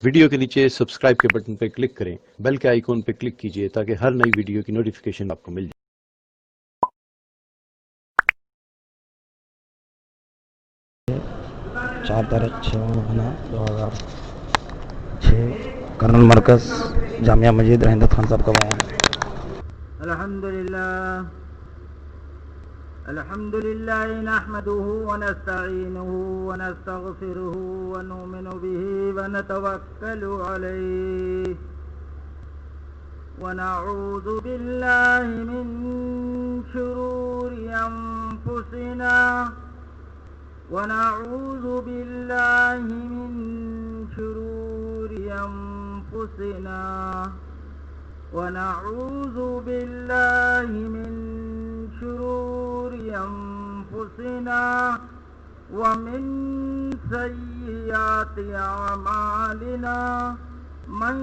Video کے نیچے subscribe کے بٹن پر کلک کریں، بیل کے آئیکن پر کلک کیجئے تاکہ ہر نئی ویڈیو کی نوٹیفیکیشن آپ کو مل جائے۔ چار تاریخ 6/9/2006 کرنل مرکز جامعہ مسجد رحمت خان صاحب کا بیان۔ الحمد لله نحمده ونستعينه ونستغفره ونؤمن به ونتوكل عليه ونعوذ بالله من شرور أنفسنا ونعوذ بالله من شرور أنفسنا ونعوذ بالله من شرور أنفسنا ومن سيئات أعمالنا من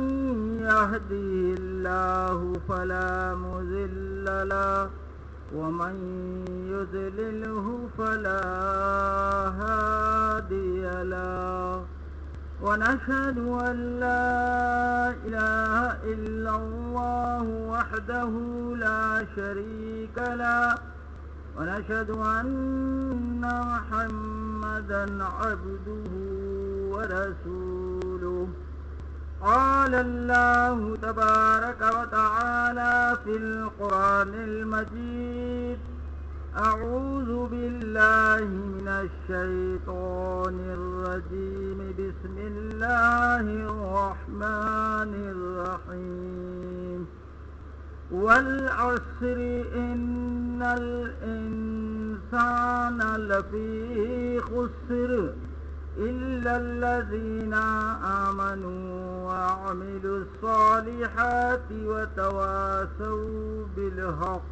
يهده الله فلا مضل له ومن يضلله فلا هادي له ونشهد أن لا إله إلا الله وحده لا شريك له ونشهد أن محمدا عبده ورسوله قال الله تبارك وتعالى في القرآن المجيد أعوذ بالله من الشيطان الرجيم بسم الله الرحمن الرحيم والعصر إن الإنسان لفي خسر إلا الذين آمنوا وعملوا الصالحات وتواصوا بالحق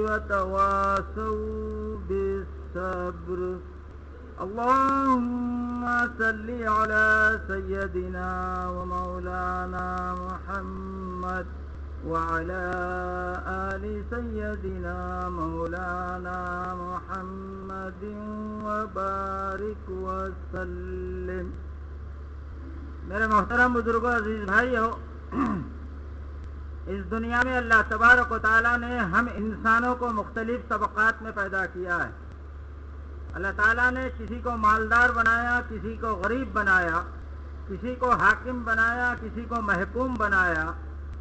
وتواصوا بالصبر اللهم صل على سيدنا ومولانا محمد وعلى آل سيدنا مولانا محمد وبارك وسلم۔ میرے محترم بزرگوں، عزیز بھائیو، اس دنیا میں اللہ تبارک و تعالیٰ نے ہم انسانوں کو مختلف طبقات میں پیدا کیا ہے۔ اللہ تعالیٰ نے کسی کو مالدار بنایا، کسی کو غریب بنایا، کسی کو حاکم بنایا، کسی کو محکوم بنایا۔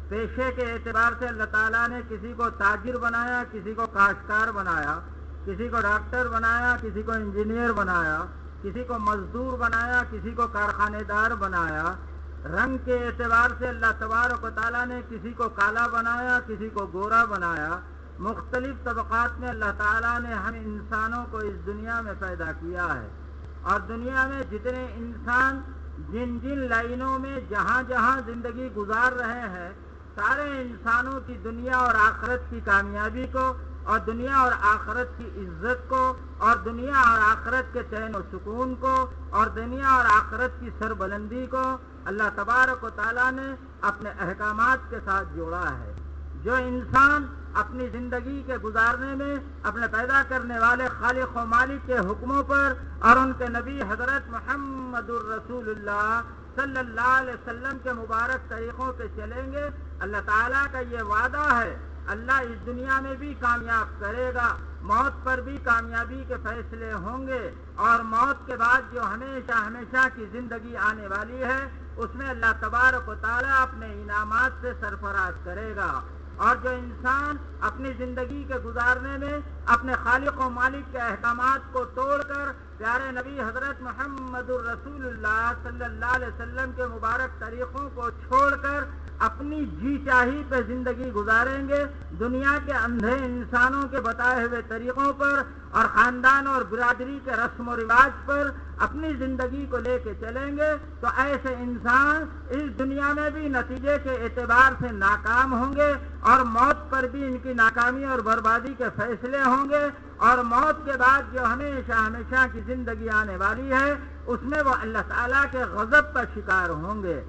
پیشے کے اعتبار سے اللہ تعالیٰ نے کسی کو تاجر بنایا، کسی کو کاشتکار بنایا، کسی کو ڈاکٹر بنایا، کسی کو انجینئر بنایا، کسی کو مزدور بنایا، کسی کو کارخانے دار بنایا۔ رنگ کے اعتبار سے اللہ تبارک و تعالیٰ نے کسی کو کالا بنایا، کسی کو گورا بنایا۔ مختلف طبقات میں اللہ تعالیٰ نے ہم انسانوں کو اس دنیا میں پیدا کیا ہے، اور دنیا میں جتنے انسان جن جن لائنوں میں جہاں جہاں زندگی گزار رہے ہیں، سارے انسانوں کی دنیا اور آخرت کی کامیابی کو، اور دنیا اور آخرت کی عزت کو، اور دنیا اور آخرت کے چین و سکون کو، اور دنیا اور آخرت کی سربلندی کو اللہ تبارک و تعالیٰ نے اپنے احکامات کے ساتھ جوڑا ہے۔ جو انسان اپنی زندگی کے گزارنے میں اپنے پیدا کرنے والے خالق و مالک کے حکموں پر اور ان کے نبی حضرت محمد الرسول اللہ صلی اللہ علیہ وسلم کے مبارک طریقوں پہ چلیں گے، اللہ تعالیٰ کا یہ وعدہ ہے، اللہ اس دنیا میں بھی کامیاب کرے گا، موت پر بھی کامیابی کے فیصلے ہوں گے، اور موت کے بعد جو ہمیشہ ہمیشہ کی زندگی آنے والی ہے اس میں اللہ تبارک و تعالیٰ اپنے انعامات سے سرفراز کرے گا۔ اور جو انسان اپنی زندگی کے گزارنے میں اپنے خالق و مالک کے احکامات کو توڑ کر پیارے نبی حضرت محمد الرسول اللہ صلی اللہ علیہ وسلم کے مبارک طریقوں کو چھوڑ کر اپنی جی چاہی پہ زندگی گزاریں گے، دنیا کے اندھے انسانوں کے بتائے ہوئے طریقوں پر اور خاندان اور برادری کے رسم و رواج پر اپنی زندگی کو لے کے چلیں گے، تو ایسے انسان اس دنیا میں بھی نتیجے کے اعتبار سے ناکام ہوں گے، اور موت پر بھی ان کی ناکامی اور بربادی کے فیصلے ہوں گے، اور موت کے بعد جو ہمیشہ ہمیشہ کی زندگی آنے والی ہے اس میں وہ اللہ تعالیٰ کے غضب کا شکار ہوں گے۔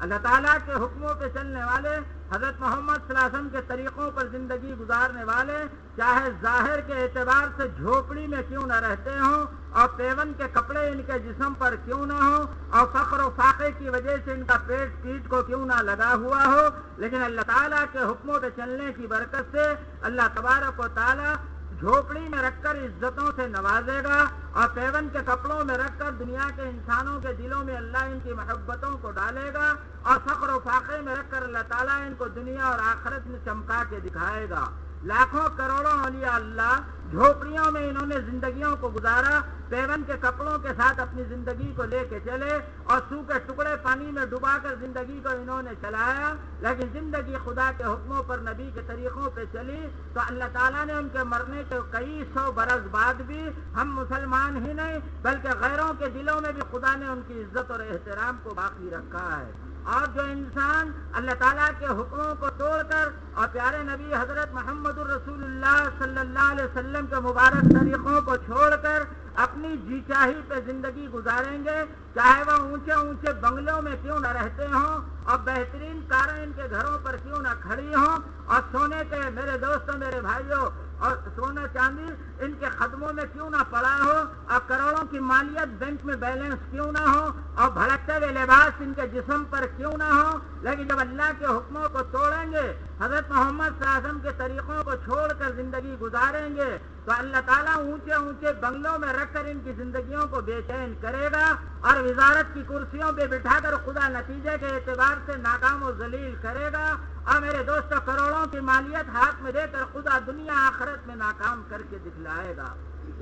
اللہ تعالیٰ کے حکموں پہ چلنے والے حضرت محمد صلی اللہ علیہ وسلم کے طریقوں پر زندگی گزارنے والے چاہے ظاہر کے اعتبار سے جھوپڑی میں کیوں نہ رہتے ہوں اور پیون کے کپڑے ان کے جسم پر کیوں نہ ہوں اور فقر و فاقے کی وجہ سے ان کا پیٹ پیٹ کو کیوں نہ لگا ہوا ہو، لیکن اللہ تعالیٰ کے حکموں پہ چلنے کی برکت سے اللہ تبارک و تعالیٰ جھوپڑی میں رکھ کر عزتوں سے نوازے گا اور پیون کے کپڑوں میں رکھ کر دنیا کے انسانوں کے دلوں میں اللہ ان کی محبتوں کو ڈالے گا اور فقر و فاقے میں رکھ کر اللہ تعالیٰ ان کو دنیا اور آخرت میں چمکا کے دکھائے گا۔ لاکھوں کروڑوں اولیاء اللہ جھوپڑیوں میں انہوں نے زندگیوں کو گزارا، پیون کے کپڑوں کے ساتھ اپنی زندگی کو لے کے چلے اور سوکھے ٹکڑے پانی میں ڈبا کر زندگی کو انہوں نے چلایا، لیکن زندگی خدا کے حکموں پر نبی کے طریقوں پہ چلی تو اللہ تعالیٰ نے ان کے مرنے کے کئی سو برس بعد بھی ہم مسلمان ہی نہیں بلکہ غیروں کے دلوں میں بھی خدا نے ان کی عزت اور احترام کو باقی رکھا ہے۔ اور جو انسان اللہ تعالیٰ کے حکموں کو توڑ کر اور پیارے نبی حضرت محمد الرسول اللہ صلی اللہ علیہ وسلم کے مبارک طریقوں کو چھوڑ کر اپنی جی چاہی پہ زندگی گزاریں گے، چاہے وہ اونچے اونچے بنگلوں میں کیوں نہ رہتے ہوں اور بہترین کاریں ان کے گھروں پر کیوں نہ کھڑی ہوں اور سونے کے میرے دوستوں میرے بھائیوں اور سونا چاندی ان کے قدموں میں کیوں نہ پڑا ہو اور کروڑوں کی مالیت بینک میں بیلنس کیوں نہ ہو اور بھڑکتے ہوئے لباس ان کے جسم پر کیوں نہ ہو، لیکن جب اللہ کے حکموں کو توڑیں گے، حضرت محمد صلی اللہ علیہ وسلم کے طریقوں کو چھوڑ کر زندگی گزاریں گے تو اللہ تعالیٰ اونچے اونچے بنگلوں میں رکھ کر ان کی زندگیوں کو بے چین کرے گا اور وزارت کی کرسیوں پہ بٹھا کر خدا نتیجے کے اعتبار سے ناکام و ذلیل کرے گا اور میرے دوستوں کروڑوں کی مالیت ہاتھ میں دے کر خدا دنیا آخرت میں ناکام کر کے دکھلائے گا۔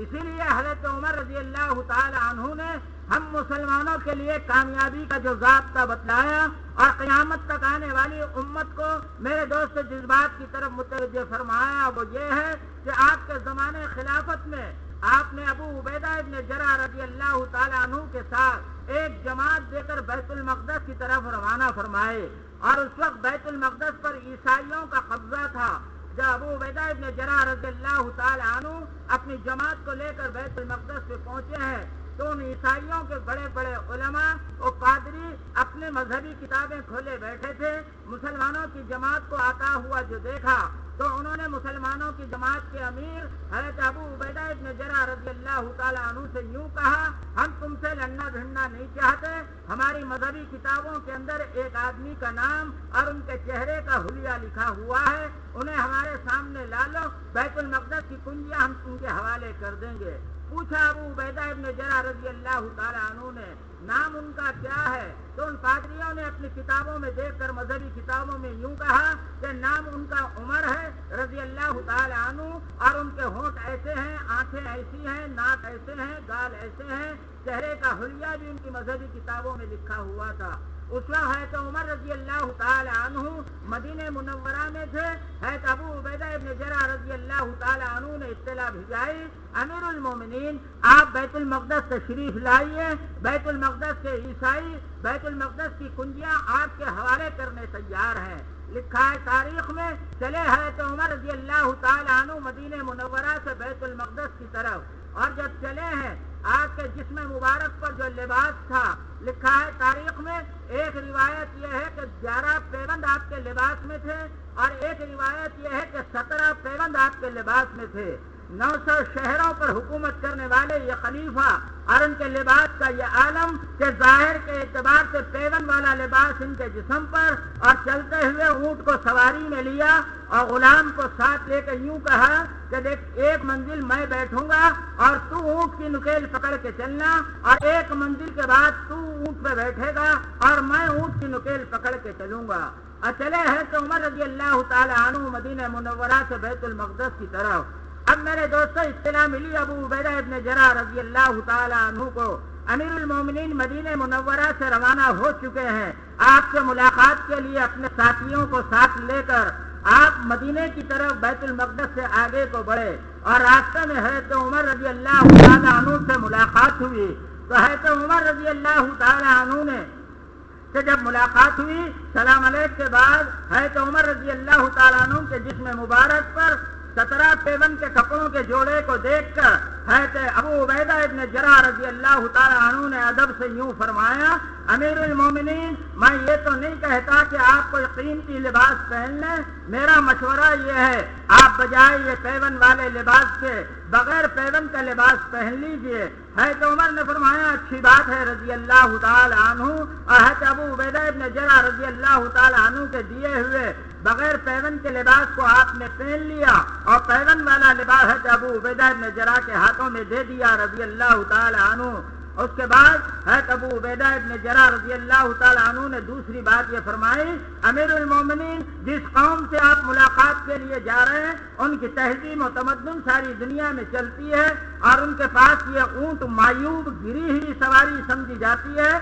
اسی لیے حضرت عمر رضی اللہ تعالی عنہ نے ہم مسلمانوں کے لیے کامیابی کا جو ضابطہ بتلایا اور قیامت تک آنے والی امت کو میرے دوست جس بات کی طرف متوجہ فرمایا وہ یہ ہے کہ آپ کے زمانے خلافت میں آپ نے ابو عبیدہ ابن جرح رضی اللہ تعالی عنہ کے ساتھ ایک جماعت دے کر بیت المقدس کی طرف روانہ فرمائے اور اس وقت بیت المقدس پر عیسائیوں کا قبضہ تھا۔ جب ابو عبیدہ ابن جرح رضی اللہ تعالی عنہ اپنی جماعت کو لے کر بیت المقدس پہ پہنچے ہیں تو ان عیسائیوں کے بڑے بڑے علماء اور پادری اپنے مذہبی کتابیں کھولے بیٹھے تھے۔ مسلمانوں کی جماعت کو آتا ہوا جو دیکھا تو انہوں نے مسلمانوں کی جماعت کے امیر حضرت ابو عبیدہ ابن جرح رضی اللہ تعالی عنہ سے یوں کہا، ہم تم سے لڑنا بھڑنا نہیں چاہتے، ہماری مذہبی کتابوں کے اندر ایک آدمی کا نام اور ان کے چہرے کا حلیہ لکھا ہوا ہے، انہیں ہمارے سامنے لا لو، بیت المقدس کی کنجیاں ہم تم کے حوالے کر دیں گے۔ پوچھا ابو عبیدہ ابن جرح رضی اللہ تعالی عنہ نے نام ان کا کیا ہے تو ان پادریوں نے اپنی کتابوں میں دیکھ کر مذہبی کتابوں میں یوں کہا کہ نام ان کا عمر ہے رضی اللہ تعالی عنہ اور ان کے ہونٹ ایسے ہیں، آنکھیں ایسی ہیں، ناک ایسے ہیں، گال ایسے ہیں، چہرے کا حلیہ بھی ان کی مذہبی کتابوں میں لکھا ہوا تھا۔ اس وقت حضرت عمر رضی اللہ تعالی عنہ مدینہ منورہ میں تھے، حضرت ابو عبیدہ ابن جرح رضی اللہ تعالی عنہ نے اطلاع بھیجائی، امیر المومنین آپ بیت المقدس تشریف لائیے، بیت المقدس کے عیسائی بیت المقدس کی کنجیاں آپ کے حوالے کرنے تیار ہیں۔ لکھا ہے تاریخ میں چلے حضرت عمر رضی اللہ تعالی عنہ مدینہ منورہ سے بیت المقدس کی طرف، اور جب چلے ہیں آپ کے جسم مبارک پر جو لباس تھا، لکھا ہے تاریخ میں ایک روایت یہ ہے کہ 11 پیوند آپ کے لباس میں تھے اور ایک روایت یہ ہے کہ 17 پیوند آپ کے لباس میں تھے۔ 900 شہروں پر حکومت کرنے والے یہ خلیفہ اور ان کے لباس کا یہ عالم کہ ظاہر کے اعتبار سے پیون والا لباس ان کے جسم پر، اور چلتے ہوئے اونٹ کو سواری میں لیا اور غلام کو ساتھ لے کر یوں کہا کہ دیکھ ایک منزل میں بیٹھوں گا اور تو اونٹ کی نکیل پکڑ کے چلنا، اور ایک منزل کے بعد تو اونٹ پہ بیٹھے گا اور میں اونٹ کی نکیل پکڑ کے چلوں گا۔ اور چلے ہیں تو عمر رضی اللہ تعالی عنہ مدینہ منورہ سے بیت المقدس کی طرف۔ اب میرے دوستو اطلاع ملی ابو عبیدہ ابن جرح رضی اللہ تعالی عنہ کو، امیر المومنین مدینہ منورہ سے روانہ ہو چکے ہیں آپ سے ملاقات کے لیے، اپنے ساتھیوں کو ساتھ لے کر آپ مدینہ کی طرف بیت المقدس سے آگے کو بڑھے، اور راستے میں حضرت عمر رضی اللہ تعالی عنہ سے ملاقات ہوئی تو حضرت عمر رضی اللہ تعالی عنہ نے کہ جب ملاقات ہوئی سلام علیکم کے بعد حضرت عمر رضی اللہ تعالی عنہ کے جسم مبارک پر 17 پیون کے کپڑوں کے جوڑے کو دیکھ کر حضرت ابو عبیدہ ابن جرح رضی اللہ تعالی عنہ نے ادب سے یوں فرمایا، امیر المومنین، میں یہ تو نہیں کہتا کہ آپ کوئی قیمتی لباس پہن لیں، میرا مشورہ یہ ہے آپ بجائے یہ پیون والے لباس کے بغیر پیون کا لباس پہن لیجئے۔ حضرت عمر نے فرمایا اچھی بات ہے رضی اللہ تعالی عنہ، اور حضرت ابو عبیدہ ابن جرح رضی اللہ تعالی عنہ کے دیے ہوئے بغیر پیون کے لباس کو آپ نے پہن لیا اور پیون والا لباس حضرت ابو عبیدہ ابن جرح کے ہاتھوں میں دے دیا رضی اللہ تعالی عنہ۔ اس کے بعد حضرت ابو عبیدہ ابن جرح رضی اللہ تعالی عنہ نے دوسری بات یہ فرمائی، امیر المومنین، جس قوم سے آپ ملاقات کے لیے جا رہے ہیں ان کی تہذیب و تمدن ساری دنیا میں چلتی ہے اور ان کے پاس یہ اونٹ معیوب گری ہوئی سواری سمجھی جاتی ہے،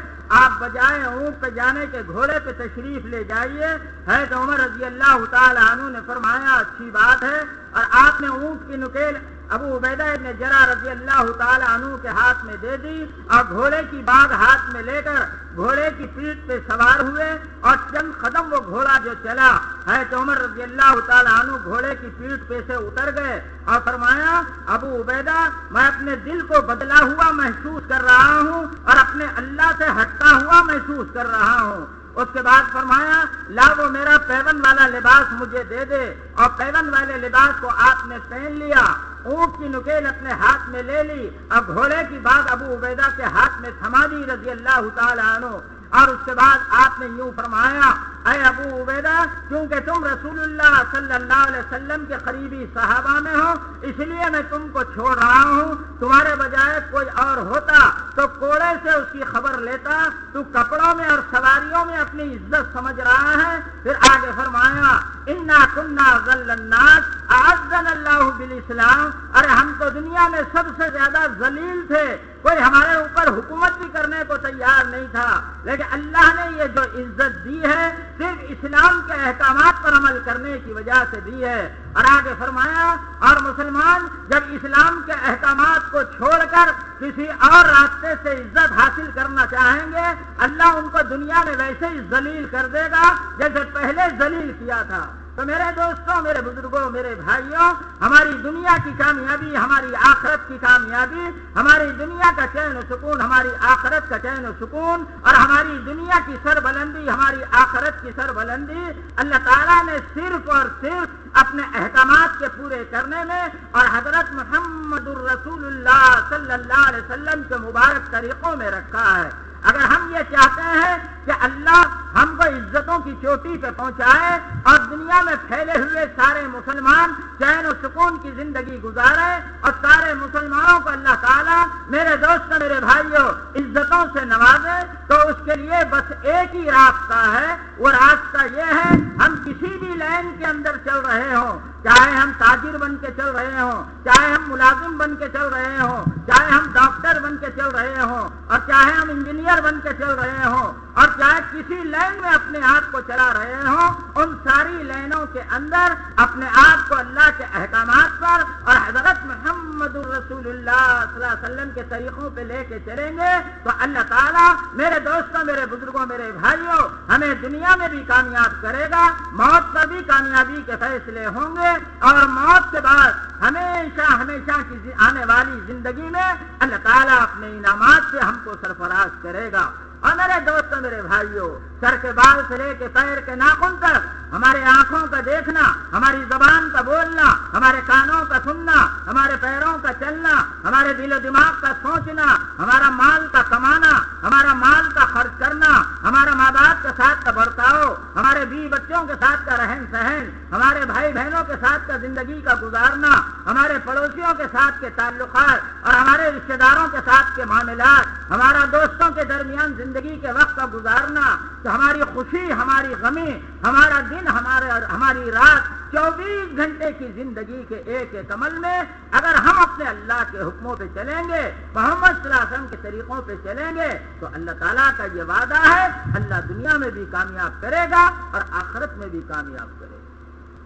آپ بجائے اونٹ پہ جانے کے گھوڑے پہ تشریف لے جائیے۔ حضرت عمر رضی اللہ تعالی عنہ نے فرمایا اچھی بات ہے، اور آپ نے اونٹ کی نکیل ابو عبیدہ ابن جرح رضی اللہ تعالی عنہ کے ہاتھ میں دے دی اور گھوڑے کی باگ ہاتھ میں لے کر گھوڑے کی پیٹھ پہ سوار ہوئے اور چند قدم وہ گھوڑا جو چلا، حضرت عمر رضی اللہ تعالی عنہ گھوڑے کی پیٹھ پہ سے اتر گئے اور فرمایا ابو عبیدہ، میں اپنے دل کو بدلا ہوا محسوس کر رہا ہوں اور اپنے اللہ سے ہٹتا ہوا محسوس کر رہا ہوں۔ اس کے بعد فرمایا لا وہ میرا پیون والا لباس مجھے دے دے، اور پیون والے لباس کو آپ نے پہن لیا، اونٹ کی نکیل اپنے ہاتھ میں لے لی اور گھوڑے کی باگ ابو عبیدہ کے ہاتھ میں تھما دی رضی اللہ تعالی عنہ، اور اس کے بعد آپ نے یوں فرمایا اے ابو عبیدہ، کیونکہ تم رسول اللہ صلی اللہ علیہ وسلم کے قریبی صحابہ میں ہو اس لیے میں تم کو چھوڑ رہا ہوں، تمہارے بجائے کوئی اور ہوتا تو کوڑے سے اس کی خبر لیتا، تو کپڑوں میں اور سواریوں میں اپنی عزت سمجھ رہا ہے۔ پھر آگے فرمایا انا کنا ذل الناس اعزنا اللہ بالاسلام، ارے ہم تو دنیا میں سب سے زیادہ ذلیل تھے، کوئی ہمارے اوپر حکومت بھی کرنے کو تیار نہیں تھا، لیکن اللہ نے یہ جو عزت دی ہے صرف اسلام کے احکامات پر عمل کرنے کی وجہ سے دی ہے۔ اور آگے فرمایا اور مسلمان جب اسلام کے احکامات کو چھوڑ کر کسی اور راستے سے عزت حاصل کرنا چاہیں گے اللہ ان کو دنیا میں ویسے ہی ذلیل کر دے گا جیسے پہلے ذلیل کیا تھا۔ تو میرے دوستوں، میرے بزرگوں، میرے بھائیوں، ہماری دنیا کی کامیابی، ہماری آخرت کی کامیابی، ہماری دنیا کا چین و سکون، ہماری آخرت کا چین و سکون، اور ہماری دنیا کی سربلندی، ہماری آخرت کی سربلندی اللہ تعالیٰ نے صرف اور صرف اپنے احکامات کے پورے کرنے میں اور حضرت محمد الرسول اللہ صلی اللہ علیہ وسلم کے مبارک طریقوں میں رکھا ہے۔ اگر ہم یہ چاہتے ہیں کہ اللہ ہم کو عزتوں کی چوٹی پہ پہنچائے اور دنیا میں پھیلے ہوئے سارے مسلمان چین و سکون کی زندگی گزارے اور سارے مسلمانوں کو اللہ تعالیٰ میرے دوستوں، میرے بھائیوں، عزتوں سے نوازے، تو اس کے لیے بس ایک ہی راستہ ہے، وہ راستہ یہ ہے ہم کسی بھی لائن کے اندر چل رہے ہوں، چاہے ہم تاجر بن کے چل رہے ہوں، چاہے ہم ملازم بن کے چل رہے ہوں، چاہے ہم ڈاکٹر بن کے چل رہے ہوں، اور چاہے ہم انجینئر بن کے چل رہے ہوں، اور چاہے کسی لائن میں اپنے آپ کو چلا رہے ہوں، ان ساری لائنوں کے اندر اپنے آپ کو اللہ کے احکامات پر اور حضرت محمد الرسول اللہ صلی اللہ علیہ وسلم کے طریقوں پہ لے کے چلیں گے تو اللہ تعالیٰ میرے دوستوں، میرے بزرگوں، میرے بھائیوں، ہمیں دنیا میں بھی کامیاب کرے گا، موت پر بھی کامیابی کے فیصلے ہوں گے، اور موت کے بعد ہمیشہ ہمیشہ کی آنے والی زندگی میں اللہ تعالیٰ اپنے انعامات سے ہم کو سرفراز کرے گا۔ اور میرے دوستوں، میرے بھائیوں، سر کے بال سے لے کے پیر کے ناخن تک ہمارے آنکھوں کا دیکھنا، ہماری زبان کا بولنا، ہمارے کانوں کا سننا، ہمارے پیروں کا چلنا، ہمارے دل و دماغ کا سوچنا، ہمارا مال کا کمانا، ہمارا مال کا خرچ کرنا، ہمارا ماں باپ کے ساتھ کا برتاؤ، ہمارے بیوی بچوں کے ساتھ کا رہن سہن، ہمارے بھائی بہنوں کے ساتھ کا زندگی کا گزارنا، ہمارے پڑوسیوں کے ساتھ کے تعلقات اور ہمارے رشتے داروں کے ساتھ کے معاملات، ہمارا دوستوں کے درمیان زندگی کے وقت کا گزارنا، تو ہماری خوشی، ہماری غمی، ہمارا دن، ہماری رات، 24 گھنٹے کی زندگی کے ایک ایک عمل میں اگر ہم اپنے اللہ کے حکموں پہ چلیں گے، محمد صلی اللہ علیہ وسلم کے طریقوں پہ چلیں گے، تو اللہ تعالیٰ کا یہ وعدہ ہے اللہ دنیا میں بھی کامیاب کرے گا اور آخرت میں بھی کامیاب کرے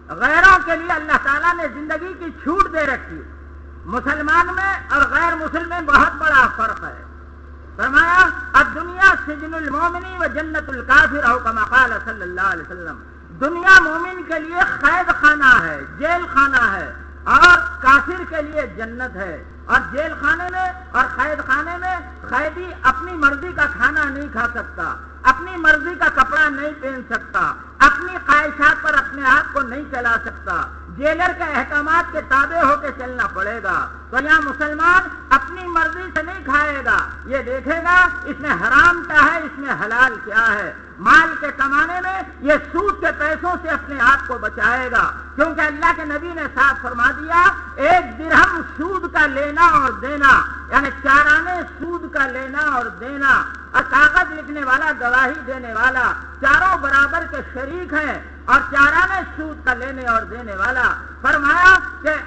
گا۔ غیروں کے لیے اللہ تعالیٰ نے زندگی کی چھوٹ دے رکھی ہے۔ مسلمان میں اور غیر مسلم میں بہت بڑا فرق ہے۔ فرمایا الدنیا سجن المومن و جنت الکافر، او کما قال صلی اللہ علیہ وسلم، دنیا مومن کے لیے قید خانہ ہے، جیل خانہ ہے، اور کافر کے لیے جنت ہے. اور جیل خانے میں اور قید خانے میں قیدی اپنی مرضی کا کھانا نہیں کھا سکتا، اپنی مرضی کا کپڑا نہیں پہن سکتا، اپنی خواہشات پر اپنے آپ کو نہیں چلا سکتا، جیلر کے احکامات کے تابع ہو کے چلنا پڑے گا. تو یہاں مسلمان اپنی مرضی سے نہیں کھائے گا، یہ دیکھے گا اس میں حرام کیا ہے، اس میں حلال کیا ہے. مال کے کمانے میں یہ سود کے پیسوں سے اپنے آپ کو بچائے گا، کیونکہ اللہ کے نبی نے صاف فرما دیا 1 درہم سود کا لینا اور دینا، یعنی 4 آنے سود کا لینا اور دینا، اور کاغذ لکھنے والا گواہی دینے والا چاروں برابر کے شریک ہیں، اور 4 آنے سود کا لینے اور دینے والا. فرمایا کہ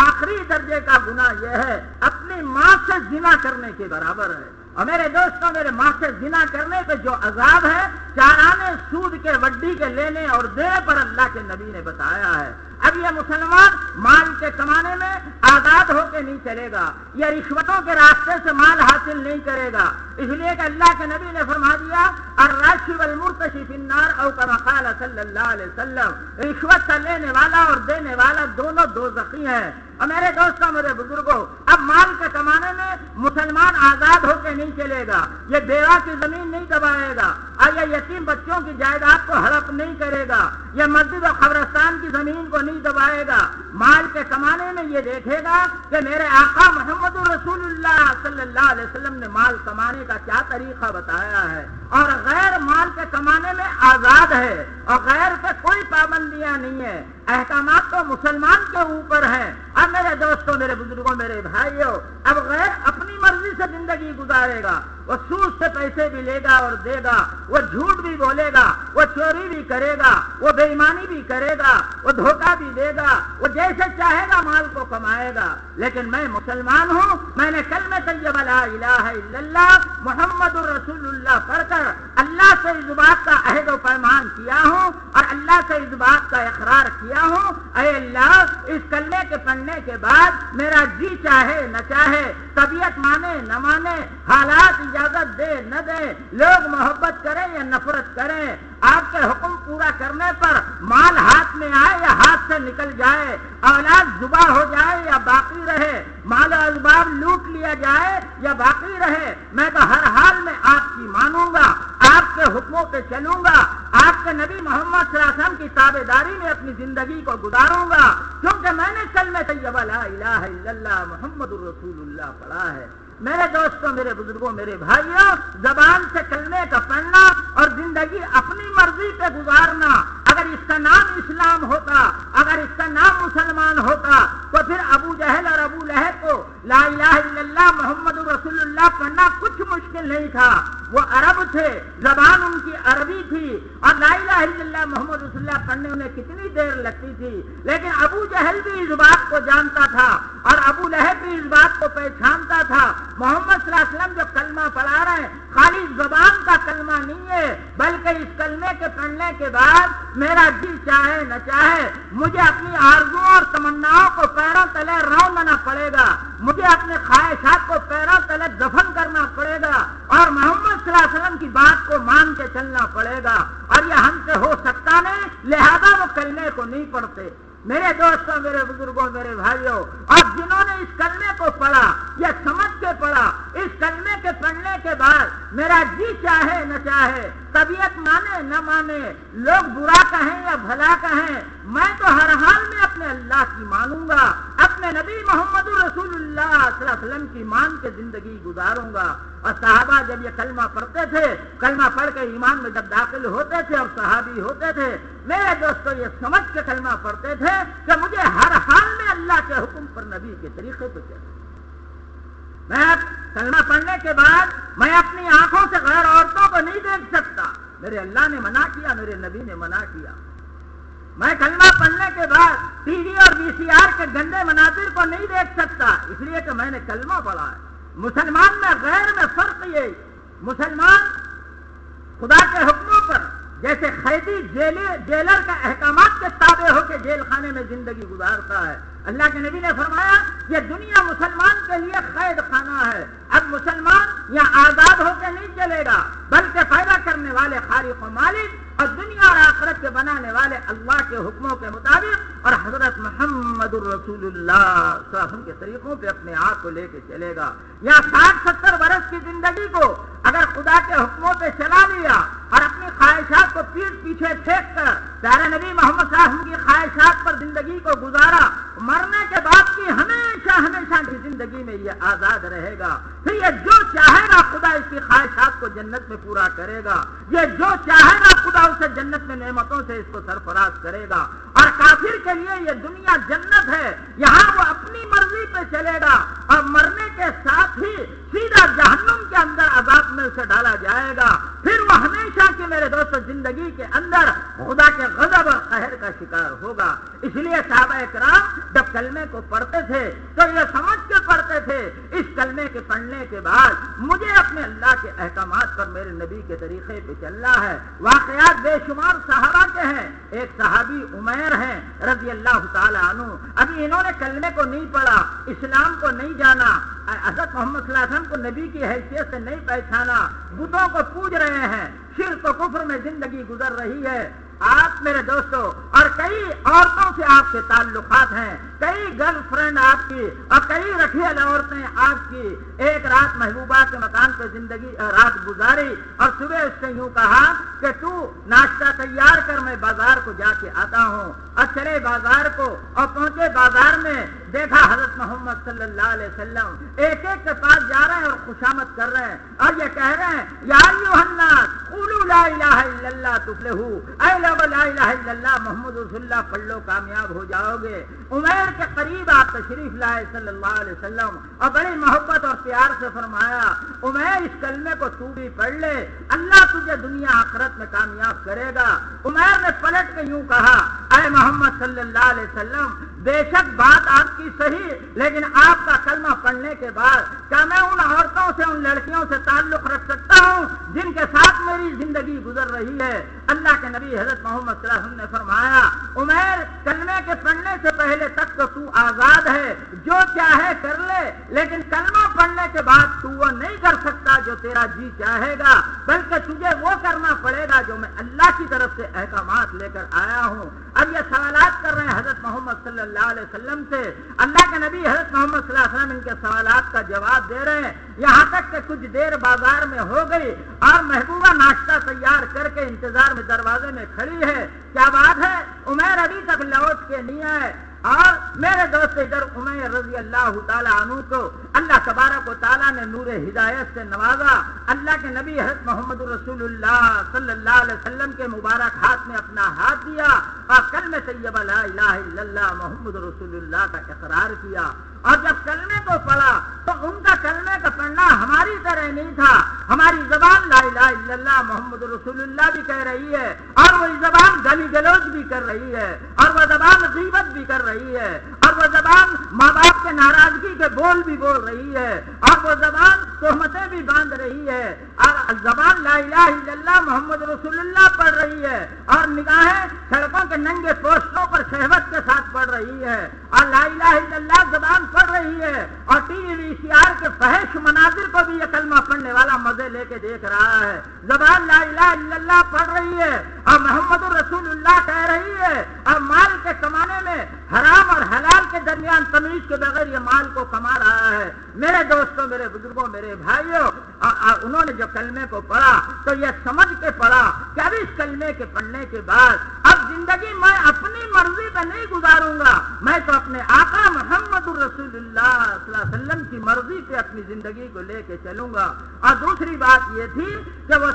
آخری درجے کا گناہ یہ ہے اپنی ماں سے زنا کرنے کے برابر ہے. اور میرے دوستوں، میرے ماں سے زنا کرنے پہ جو عذاب ہے 4 آنے سود کے وڈی کے لینے اور دینے پر اللہ کے نبی نے بتایا ہے. اب یہ مسلمان مال کے کمانے میں آزاد ہو کے نہیں چلے گا، یہ رشوتوں کے راستے سے مال حاصل نہیں کرے گا، اس لیے کہ اللہ کے نبی نے فرما دیا الراشی والمرتشی فی النار او کما قال صلی اللہ علیہ وسلم، رشوت کا لینے والا اور دینے والا دونوں دوزخی ہیں. اور میرے دوستوں، میرے بزرگوں، اب مال کے کمانے میں مسلمان آزاد ہو کے نہیں چلے گا، یہ بیوہ کی زمین نہیں دبائے گا، اور یہ یتیم بچوں کی جائیداد کو ہڑپ نہیں کرے گا، یہ مسجد و قبرستان کی زمین کو نہیں دبائے گا. مال کے کمانے میں یہ دیکھے گا کہ میرے آقا محمد رسول اللہ صلی اللہ علیہ وسلم نے مال کمانے کا کیا طریقہ بتایا ہے، اور غیر مال کے کمانے میں آزاد ہے، اور غیر پہ کوئی پابندیاں نہیں ہیں. احکامات تو مسلمان کے اوپر ہیں. اب میرے دوستوں، میرے بزرگوں، میرے بھائیوں، اب غیر اپنی مرضی سے زندگی گزارے گا، وہ سود سے پیسے بھی لے گا اور دے گا، وہ جھوٹ بھی بولے گا، وہ چوری بھی کرے گا، وہ بے ایمانی بھی کرے گا، وہ دھوکہ بھی دے گا، وہ جیسے چاہے گا مال کو کمائے گا. لیکن میں مسلمان ہوں، میں نے کلمہ طیبہ لا الہ الا اللہ محمد الرسول اللہ پڑھ کر اللہ سے اس بات کا عہد و پیمان کیا ہوں اور اللہ سے اس بات کا اقرار کیا ہوں، اے اللہ اس کلمے کے پڑھنے کے بعد میرا جی چاہے نہ چاہے، طبیعت مانے نہ مانے، حالات اجازت دے نہ دے، لوگ محبت کریں یا نفرت کریں، آپ کے حکم پورا کرنے پر مال ہاتھ میں آئے یا ہاتھ سے نکل جائے، اولاد ذبح ہو جائے یا باقی رہے، مال و اسباب لوٹ لیا جائے یا باقی رہے، میں تو ہر حال میں آپ کی مانوں گا، آپ کے حکموں پہ چلوں گا، آپ کے نبی محمد صلی اللہ علیہ وسلم کی تابع داری میں اپنی زندگی کو گزاروں گا، کیونکہ میں نے کلمہ طیبہ لا الہ الا اللہ محمد الرسول اللہ پڑھا ہے. میرے دوستوں، میرے بزرگوں، میرے بھائیوں، زبان سے کلمے کا پڑھنا اور زندگی اپنی مرضی پہ گزارنا، اگر اس کا نام اسلام ہوتا، اگر اس کا نام مسلمان ہوتا، تو پھر ابو جہل اور ابو لہب کو لا الہ الا اللہ محمد رسول اللہ پڑھنا کچھ مشکل نہیں تھا. وہ عرب تھے، زبان ان کی عربی تھی، اور لا الہ الا اللہ محمد رسول اللہ پڑھنے انہیں کتنی دیر لگتی تھی. لیکن ابو جہل بھی اس بات کو جانتا تھا اور ابو لہب بھی اس بات کو پہچانتا تھا. محمد صلی اللہ علیہ وسلم جو کلمہ پڑھا رہے ہیں خالی زبان کا کلمہ نہیں ہے، بلکہ اس کلمے کے پڑھنے کے بعد میرا جی چاہے نہ چاہے مجھے اپنی آرزوؤں اور تمناؤں کو پیروں تلے روننا پڑے گا، مجھے اپنے خواہشات کو پیروں تلے دفن کرنا پڑے گا، اور محمد صلی اللہ علیہ وسلم کی بات کو مان کے چلنا پڑے گا. اور یہ ہم سے ہو سکتا نہیں، لہذا وہ کلمے کو نہیں پڑھتے. میرے دوستوں، میرے بزرگوں، میرے بھائیوں، اور جنہوں نے اس کلمے کو پڑھا یا سمجھ کے پڑھا، اس کلمے کے پڑھنے کے بعد میرا جی چاہے نہ چاہے، طبیعت مانے نہ مانے، لوگ برا کہیں یا بھلا کہیں، میں تو ہر حال میں اپنے اللہ کی مانوں گا، اپنے نبی محمد رسول اللہ صلی اللہ علیہ وسلم کی مان کے زندگی گزاروں گا. اور صحابہ جب یہ کلمہ پڑھتے تھے، کلمہ پڑھ کے ایمان میں جب داخل ہوتے تھے اور صحابی ہوتے تھے، میرے دوستوں یہ سمجھ کے کلمہ پڑھتے تھے کہ مجھے ہر حال میں اللہ کے حکم پر نبی کے طریقے پہ چلے. میں کلمہ پڑھنے کے بعد میں اپنی آنکھوں سے غیر عورتوں کو نہیں دیکھ سکتا، میرے اللہ نے منع کیا، میرے نبی نے منع کیا. میں کلمہ پڑھنے کے بعد ٹی وی اور وی سی آر کے گندے مناظر کو نہیں دیکھ سکتا، اس لیے کہ میں نے کلمہ پڑھا ہے. مسلمان میں غیر میں فرق یہ، مسلمان خدا کے حکموں پر جیسے قیدی جیلر کے احکامات کے تابع ہو کے جیل خانے میں زندگی گزارتا ہے. اللہ کے نبی نے فرمایا یہ دنیا مسلمان کے لیے قید خانہ ہے. اب مسلمان یہاں آزاد ہو کے نہیں چلے گا، بلکہ پیدا کرنے والے خالق و مالک اور دنیا اور آخرت کے بنانے والے اللہ کے حکموں کے مطابق اور حضرت محمد الرسول اللہ صلی اللہ علیہ وسلم کے طریقوں پہ اپنے آپ کو لے کے چلے گا. یا 60-70 برس کی زندگی کو اگر خدا کے حکموں پہ چلا لیا اور اپنی خواہشات کو پیٹ پیچھے پھینک کر پیارے نبی محمد صلی اللہ علیہ وسلم کی خواہشات پر زندگی کو گزارا، مرنے کے بعد کی ہمیشہ ہمیشہ کی زندگی میں یہ آزاد رہے گا. پھر یہ جو چاہے گا خدا اس کی خواہشات کو جنت میں پورا کرے گا، یہ جو چاہے گا خدا اسے جنت میں نعمتوں سے اس کو سرفراز کرے گا. اور کافر کے لیے یہ دنیا جنت ہے، یہاں وہ اپنی مرضی پہ چلے گا اور مرنے کے ساتھ ہی سیدھا جہنم کے اندر عذاب میں اسے ڈالا جائے گا. پھر وہ ہمیشہ کی میرے دوستو زندگی کے اندر خدا کے غضب اور قہر کا شکار ہوگا. اس لیے صحابہ کرام جب کلمے کو پڑھتے تھے تو یہ سمجھ کے پڑھتے تھے اس کلمے کے پڑھنے کے بعد مجھے اپنے اللہ کے احکامات پر میرے نبی کے طریقے پہ چلنا ہے. واقعات بے شمار صحابہ کے ہیں. ایک صحابی عمیر ہیں رضی اللہ تعالی عنہ، ابھی انہوں نے کلمے کو نہیں پڑھا، اسلام کو نہیں جانا، حضرت محمد صلی اللہ علیہ وسلم کو نبی کی حیثیت سے نہیں پہچانا، بتوں کو پوج رہے ہیں، شرک و کفر میں زندگی گزر رہی ہے. آپ میرے دوستو اور کئی عورتوں سے آپ کے تعلقات ہیں، کئی گرل فرینڈ آپ کی اور کئی رکھیل عورتیں آپ کی. ایک رات محبوبہ کے مکان پہ زندگی رات گزاری اور صبح اس سے یوں کہا کہ تو ناشتہ تیار کر، میں بازار کو جا کے آتا ہوں. اور چلے بازار کو اور پہنچے بازار میں دیکھا حضرت محمد صلی اللہ علیہ وسلم ایک ایک کے پاس جا رہے ہیں اور خوشامد کر رہے ہیں اور یہ کہہ رہے ہیں یا ایھا الناس قولوا لا الہ الا اللہ تفلحوا، اے لوگ لا الہ الا اللہ محمد رسول اللہ پڑھ لو کامیاب ہو جاؤ گے. عمیر کے قریب آپ تشریف لائے صلی اللہ علیہ وسلم اور بڑی محبت اور پیار سے فرمایا عمیر اس کلمے کو تو بھی پڑھ لے، اللہ تجھے دنیا آخرت میں کامیاب کرے گا. عمیر نے پلٹ کے یوں کہا اے محمد صلی اللہ علیہ وسلم بے شک بات آپ کی صحیح، لیکن آپ کا کلمہ پڑھنے کے بعد کیا میں ان عورتوں سے ان لڑکیوں سے تعلق رکھ سکتا ہوں جن کے ساتھ میری زندگی گزر رہی ہے؟ اللہ کے نبی حضرت محمد صلی اللہ علیہ وسلم نے فرمایا عمیر کلمے کے پڑھنے سے پہلے تک تو آزاد ہے، جو چاہے کر لے، لیکن کلمہ پڑھنے کے بعد تو وہ نہیں کر سکتا جو تیرا جی چاہے گا، بلکہ تجھے وہ کرنا پڑے گا جو میں اللہ کی طرف سے احکامات لے کر آیا ہوں. اب یہ سوالات کر رہے ہیں حضرت محمد صلی اللہ علیہ وسلم سے. اللہ کے نبی حضرت محمد صلی اللہ علیہ وسلم ان کے سوالات کا جواب دے رہے ہیں. یہاں تک کہ کچھ دیر بازار میں ہو گئی اور محبوبہ ناشتہ تیار کر کے انتظار میں دروازے میں کھڑی ہے. کیا بات ہے؟ عمیر ابھی تک لوٹ کے نہیں آئے. اور میرے دوست ادھر عمیر رضی اللہ تعالیٰ عنہ کو اللہ تبارک و تعالیٰ نے نور ہدایت سے نوازا. اللہ کے نبی حضرت محمد رسول اللہ صلی اللہ علیہ وسلم کے مبارک ہاتھ میں اپنا ہاتھ دیا اور کلمہ طیبہ لا الہ الا اللہ محمد رسول اللہ کا اقرار کیا. اور جب کلمے کو پڑھا تو ان کا کلمے کا پڑھنا ہماری طرح نہیں تھا. ہماری زبان لا الہ الا اللہ محمد رسول اللہ بھی کہہ رہی ہے اور وہی زبان گلی گلوچ بھی کر رہی ہے اور وہ زبان غیبت بھی کر رہی ہے اور وہ زبان ماں باپ کے ناراضگی کے بول بھی بول رہی ہے اور وہ زبان تہمتیں بھی باندھ رہی ہے اور زبان لا الہ الا اللہ محمد رسول اللہ پڑھ رہی ہے اور نگاہیں سڑکوں کے ننگے پوسٹوں پر شہوت کے ساتھ پڑھ رہی ہے اور لا الہ الا اللہ زبان پڑھ رہی ہے اور ٹی وی سی آر کے فحش مناظر کو بھی یہ کلمہ پڑھنے والا مزے لے کے دیکھ رہا ہے. زبان لا الہ الا اللہ پڑھ رہی ہے اور محمد رسول اللہ کہہ رہی ہے اور مال کے کمانے میں حرام اور حلال کے درمیان تمیز کے بغیر یہ مال کو کما رہا ہے. میرے دوستوں، میرے بزرگوں، میرے بھائیوں، انہوں نے جو کلمے کو پڑھا تو یہ سمجھ کے پڑھا کہ اب اس کلمے کے پڑھنے کے بعد اب زندگی میں اپنی مرضی پہ نہیں گزاروں گا، میں تو اپنے آقا محمد رسول اللہ صلی اللہ علیہ وسلم کی مرضی پہ اپنی زندگی کو لے کے چلوں گا. اور دوسری بات یہ تھی کہ وہ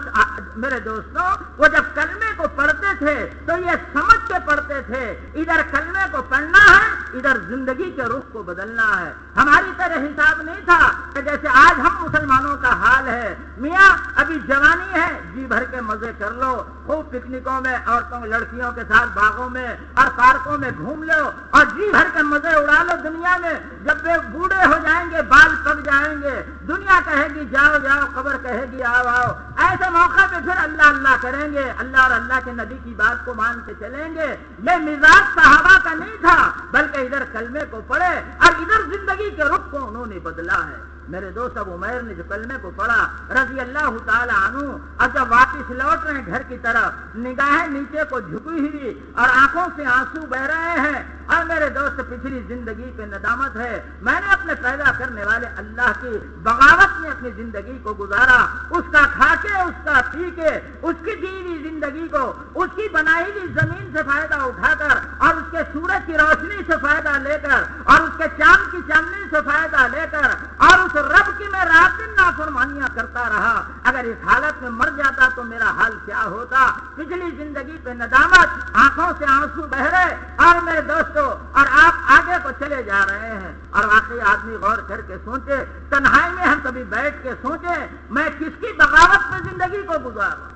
میرے دوستوں وہ جب کلمے کو پڑھتے تھے تو یہ سمجھ کے پڑھتے تھے ادھر کلمے کو پڑھنا ہے، ادھر زندگی کے رخ کو بدلنا ہے. ہماری طرح حساب نہیں تھا کہ جیسے آج ہم مسلمانوں کا حال ہے، میاں ابھی جوانی ہے جی بھر کے مزے کر لو، خوب پکنکوں میں عورتوں لڑکیوں کے ساتھ باغوں میں اور پارکوں میں گھوم لو اور جی بھر کے مزے اڑا لو دنیا میں. جب وہ بوڑھے ہو جائیں گے، بال پک جائیں گے، دنیا کہے گی جاؤ جاؤ، قبر کہے گی آؤ آؤ، ایسے موقع پہ پھر اللہ اللہ کریں گے، اللہ اور اللہ کے نبی کی بات کو مان کے چلیں گے. یہ مزاج صحابہ کا نہیں تھا، بلکہ ادھر کلمے کو پڑھے اور ادھر زندگی کے رخ کو انہوں نے بدلا ہے. میرے دوست اب عمیر نے جو کلمے کو پڑھا رضی اللہ تعالی عنہ، اب جب واپس لوٹ رہے ہیں گھر کی طرف، نگاہیں نیچے کو جھکی ہوئی اور آنکھوں سے آنسو بہ رہے ہیں، اور میرے دوست پچھلی زندگی پہ ندامت ہے، میں نے اپنے پیدا کرنے والے اللہ کی بغاوت میں اپنی زندگی کو گزارا، اس کا کھا کے، اس کا پی کے، اس کی دی ہوئی زندگی کو، اس کی بنائی ہوئی زمین سے فائدہ اٹھا کر اور اس کے سورج کی روشنی سے فائدہ لے کر اور اس کے چاند کی چاندنی سے فائدہ لے کر اور اس رب کی میں رات دن نافرمانیاں کرتا رہا، اگر اس حالت میں مر جاتا تو میرا حال کیا ہوتا؟ پچھلی زندگی پہ ندامت، آنکھوں سے آنسو بہ رہے، اور میرے دوستو اور آپ آگے کو چلے جا رہے ہیں، اور واقعی آدمی غور کر کے سوچے، تنہائی میں ہم کبھی بیٹھ کے سوچے میں کس کی بغاوت میں زندگی کو گزار رہا ہوں؟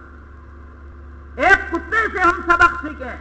ایک کتے سے ہم سبق سیکھیں،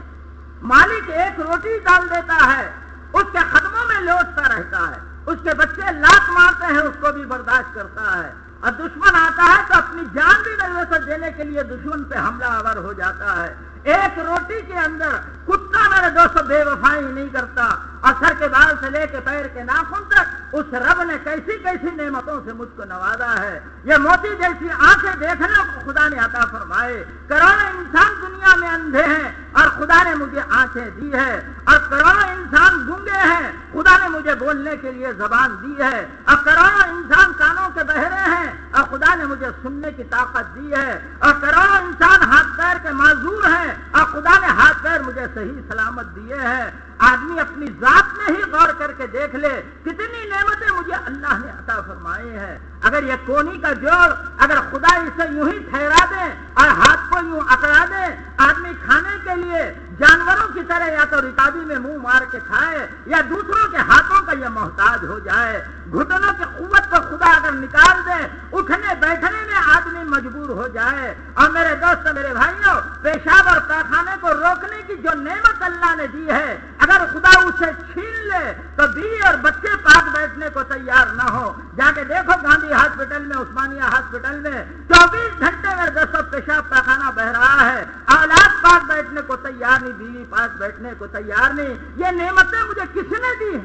مالک ایک روٹی ڈال دیتا ہے، اس کے قدموں میں لوٹتا رہتا ہے، اس کے بچے لات مارتے ہیں، اس کو بھی برداشت کرتا ہے، اور دشمن آتا ہے تو اپنی جان بھی نذر دینے کے لیے دشمن پہ حملہ آور ہو جاتا ہے۔ ایک روٹی کے اندر کتا میرے دوستو بے وفائی نہیں کرتا، اور سر کے بال سے لے کے پیر کے ناخن تک اس رب نے کیسی کیسی نعمتوں سے مجھ کو نوازا ہے۔ یہ موتی جیسی آنکھیں دیکھنے کو خدا نے عطا فرمائے، کروڑوں انسان دنیا میں اندھے ہیں اور خدا نے مجھے آنکھیں دی ہے، اور کروڑوں انسان گونگے ہیں، خدا نے مجھے بولنے کے لیے زبان دی ہے، اور کروڑوں انسان کانوں کے بہرے ہیں اور خدا نے مجھے سننے کی طاقت دی ہے، اور کروڑوں انسان ہاتھ پیر کے معذور ہیں اور خدا نے ہاتھ پیر مجھے صحیح سلامت دیے ہیں۔ آدمی اپنی ذات میں ہی غور کر کے دیکھ لے کتنی نعمتیں مجھے اللہ نے عطا فرمائے ہیں۔ اگر یہ کونی کا جوڑ اگر خدا اسے یوں ہی ٹھہرا دے اور ہاتھ کو یوں اکڑا دے، آدمی کھانے کے لیے جانوروں کی طرح یا تو رکابی میں منہ مار کے کھائے یا دوسروں کے ہاتھوں کا یہ محتاج ہو جائے۔ گھٹنوں کی قوت کو خدا اگر نکال دے، اٹھنے بیٹھنے میں آدمی مجبور ہو جائے۔ اور میرے دوست میرے بھائیوں، پیشاب اور پیخانے کو روکنے کی جو نعمت اللہ نے دی ہے، اگر خدا اسے چھین لے تو بیوی اور بچے پاک بیٹھنے کو تیار نہ ہو۔ جا کے دیکھو گاندھی ہاسپٹل میں، عثمانیہ ہاسپٹل میں 24 گھنٹے میں دوستوں پیشاب پیخانہ بہ رہا ہے، اولاد پاک بیٹھنے کو تیار نہیں، بیوی پاک بیٹھنے کو تیار نہیں۔ یہ نعمتیں مجھے کس نے دی ہیں؟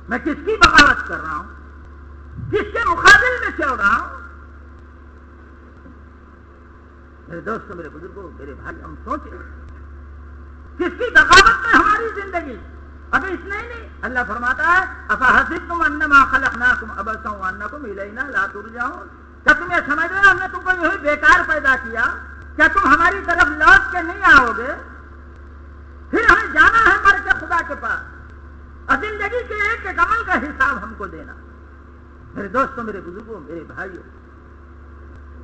میں کس کی بغاوت کر رہا ہوں؟ کس کے مقابل میں چل رہا ہوں؟ میرے دوستوں میرے بزرگوں میرے بھائی، ہم سوچیں کس کی بغاوت میں ہماری زندگی؟ ابھی اتنا ہی نہیں، اللہ فرماتا ہے افحسبتم انما خلقناکم عبثا وانکم الینا لا ترجعون، کیا تم یہ سمجھ رہے ہو ہم نے تم کو یوں ہی بیکار پیدا کیا؟ کیا تم ہماری طرف لوٹ کے نہیں آؤ گے؟ پھر ہمیں جانا ہے مر کے خدا کے پاس، اور زندگی کے ایک ایک عمل کا حساب ہم کو دینا۔ میرے دوستوں میرے بزرگوں میرے بھائیوں،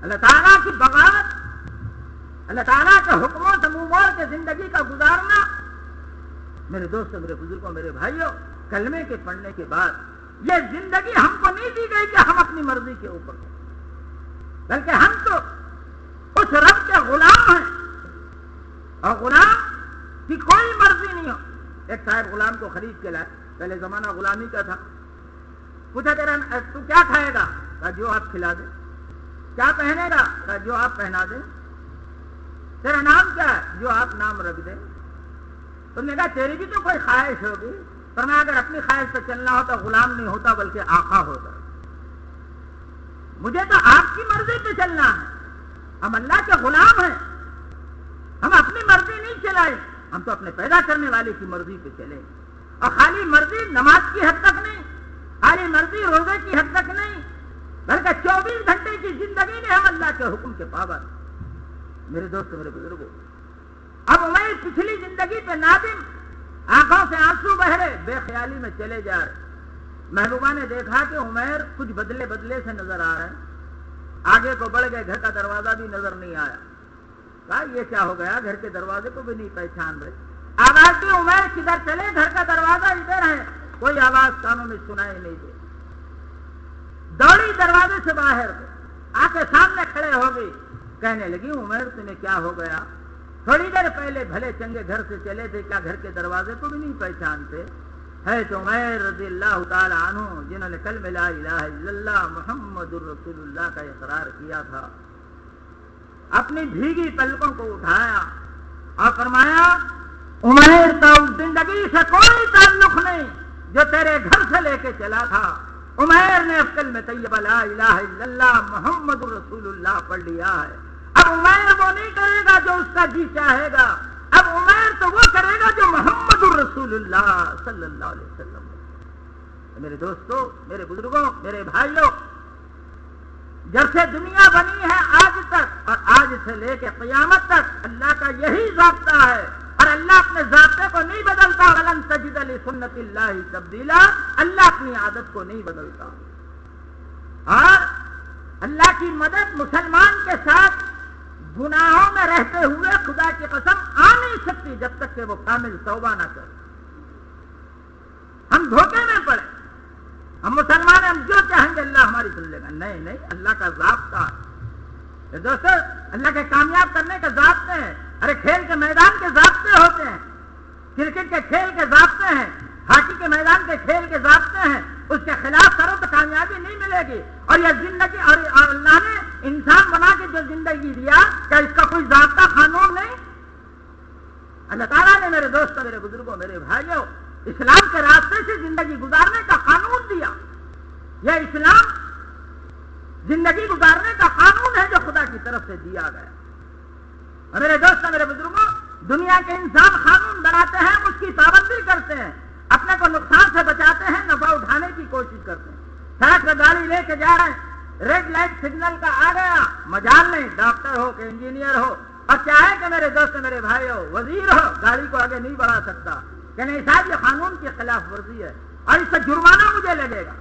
اللہ تعالیٰ کی بغاوت، اللہ تعالیٰ کے حکموں سے منہ موڑ کے زندگی کا گزارنا، میرے دوستوں میرے بزرگوں میرے بھائیوں، کلمے کے پڑھنے کے بعد یہ زندگی ہم کو نہیں دی گئی کہ ہم اپنی مرضی کے اوپر ہیں، بلکہ ہم تو اس رب کے غلام ہیں، اور غلام کی کوئی مرضی نہیں ہو۔ ایک صاحب غلام کو خرید کے لائے، پہلے زمانہ غلامی کا تھا، پوچھا تیرا تو کیا کھائے گا؟ کہا جو آپ کھلا دیں۔ کیا پہنے گا؟ کہا جو آپ پہنا دیں۔ تیرا نام کیا ہے؟ جو آپ نام رکھ دیں۔ تم نے کہا تیری بھی تو کوئی خواہش ہوگی، فرمایا اگر اپنی خواہش پہ چلنا ہوتا غلام نہیں ہوتا بلکہ آقا ہوتا۔ مجھے تو آپ کی مرضی پہ چلنا ہے، ہم اللہ کے غلام ہیں، ہم اپنی مرضی نہیں چلائیں، ہم تو اپنے پیدا کرنے والے کی مرضی پہ چلیں۔ اور خالی مرضی نماز کی حد تک نہیں، خالی مرضی روزے کی حد تک نہیں، بلکہ 24 گھنٹے کی زندگی میں ہم اللہ کے حکم کے پابند۔ میرے دوست میرے بزرگوں، اب عمیر پچھلی زندگی پہ نادم، آنکھوں سے آنسو بہ رہے، بے خیالی میں چلے جا رہے۔ محبوبہ نے دیکھا کہ عمیر کچھ بدلے بدلے سے نظر آ رہے ہیں، آگے کو بڑھ گئے، گھر کا دروازہ بھی نظر نہیں آیا۔ کہا یہ کیا ہو گیا، گھر کے دروازے کو بھی نہیں پہچان رہے۔ آواز دی عمیر کدھر چلے، گھر کا دروازہ ادھر ہے، کوئی آواز کانوں میں سنائی نہیں دے۔ دوڑی دروازے سے باہر آ کے سامنے کھڑے ہو گئی، کہنے لگی عمیر تمہیں کیا ہو گیا؟ تھوڑی دیر پہلے بھلے چنگے گھر سے چلے تھے، کیا گھر کے دروازے کو بھی نہیں پہچانتے؟ ہے تو عمیر رضی اللہ تعالی عنہ جنہوں نے کلمہ لا الہ الا اللہ محمد الرسول اللہ کا اقرار کیا تھا، اپنی بھیگی پلکوں کو اٹھایا اور فرمایا عمیر تو زندگی سے کوئی تعلق نہیں جو تیرے گھر سے لے کے چلا تھا، عمیر نے اب کلمہ طیبہ لا الہ الا اللہ محمد رسول اللہ پڑھ لیا ہے. اب عمیر وہ نہیں کرے گا جو اس کا جی چاہے گا، اب عمیر تو وہ کرے گا جو محمد رسول اللہ صلی اللہ علیہ وسلم. میرے دوستو، میرے بزرگوں، میرے بھائیوں، جب سے دنیا بنی ہے آج تک اور آج سے لے کے قیامت تک اللہ کا یہی ضابطہ ہے، اور اللہ اپنے ضابطے کو نہیں بدلتا. وَلَن تَجِدَ لِسُنَّتِ اللَّهِ تَبْدِيلًا، اللہ اپنی عادت کو نہیں بدلتا. اور اللہ کی مدد مسلمان کے ساتھ گناہوں میں رہتے ہوئے خدا کی قسم آ نہیں سکتی جب تک کہ وہ کامل توبہ نہ کرے. ہم دھوکے میں پڑے، ہم مسلمان، ہم جو چاہیں گے اللہ ہماری سن لے گا. نہیں نہیں، اللہ کا ضابطہ ہے. دوستو، اللہ کے کامیاب کرنے کے ضابطے ہیں. ارے کھیل کے میدان کے ضابطے ہوتے ہیں، کرکٹ کے کھیل کے ضابطے ہیں، ہاکی کے میدان کے کھیل کے ضابطے ہیں. اس کے خلاف کرو تو کامیابی نہیں ملے گی. اور یہ زندگی، اور اللہ نے انسان بنا کے جو زندگی دیا، کیا اس کا کوئی ضابطہ قانون نہیں؟ اللہ تعالیٰ نے میرے دوستوں، میرے بزرگوں، میرے بھائیوں، اسلام کے راستے سے زندگی گزارنے کا قانون دیا. یہ اسلام زندگی گزارنے کا قانون ہے جو خدا کی طرف سے دیا گیا. اور میرے دوستوں، میرے بزرگوں، دنیا کے انسان قانون بناتے ہیں، اس کی پابندی کرتے ہیں، اپنے کو نقصان سے بچاتے ہیں، نفع اٹھانے کی کوشش کرتے ہیں. سڑک پہ گاڑی لے کے جا رہے ہیں، ریڈ لائٹ سگنل کا آ گیا، مجال نہیں، ڈاکٹر ہو کہ انجینئر ہو، اور چاہے کہ میرے دوست، میرے بھائی ہو، وزیر ہو، گاڑی کو آگے نہیں بڑھا سکتا کہ نہیں صاحب یہ قانون کی خلاف ورزی ہے اور اس سے جرمانہ مجھے لگے گا.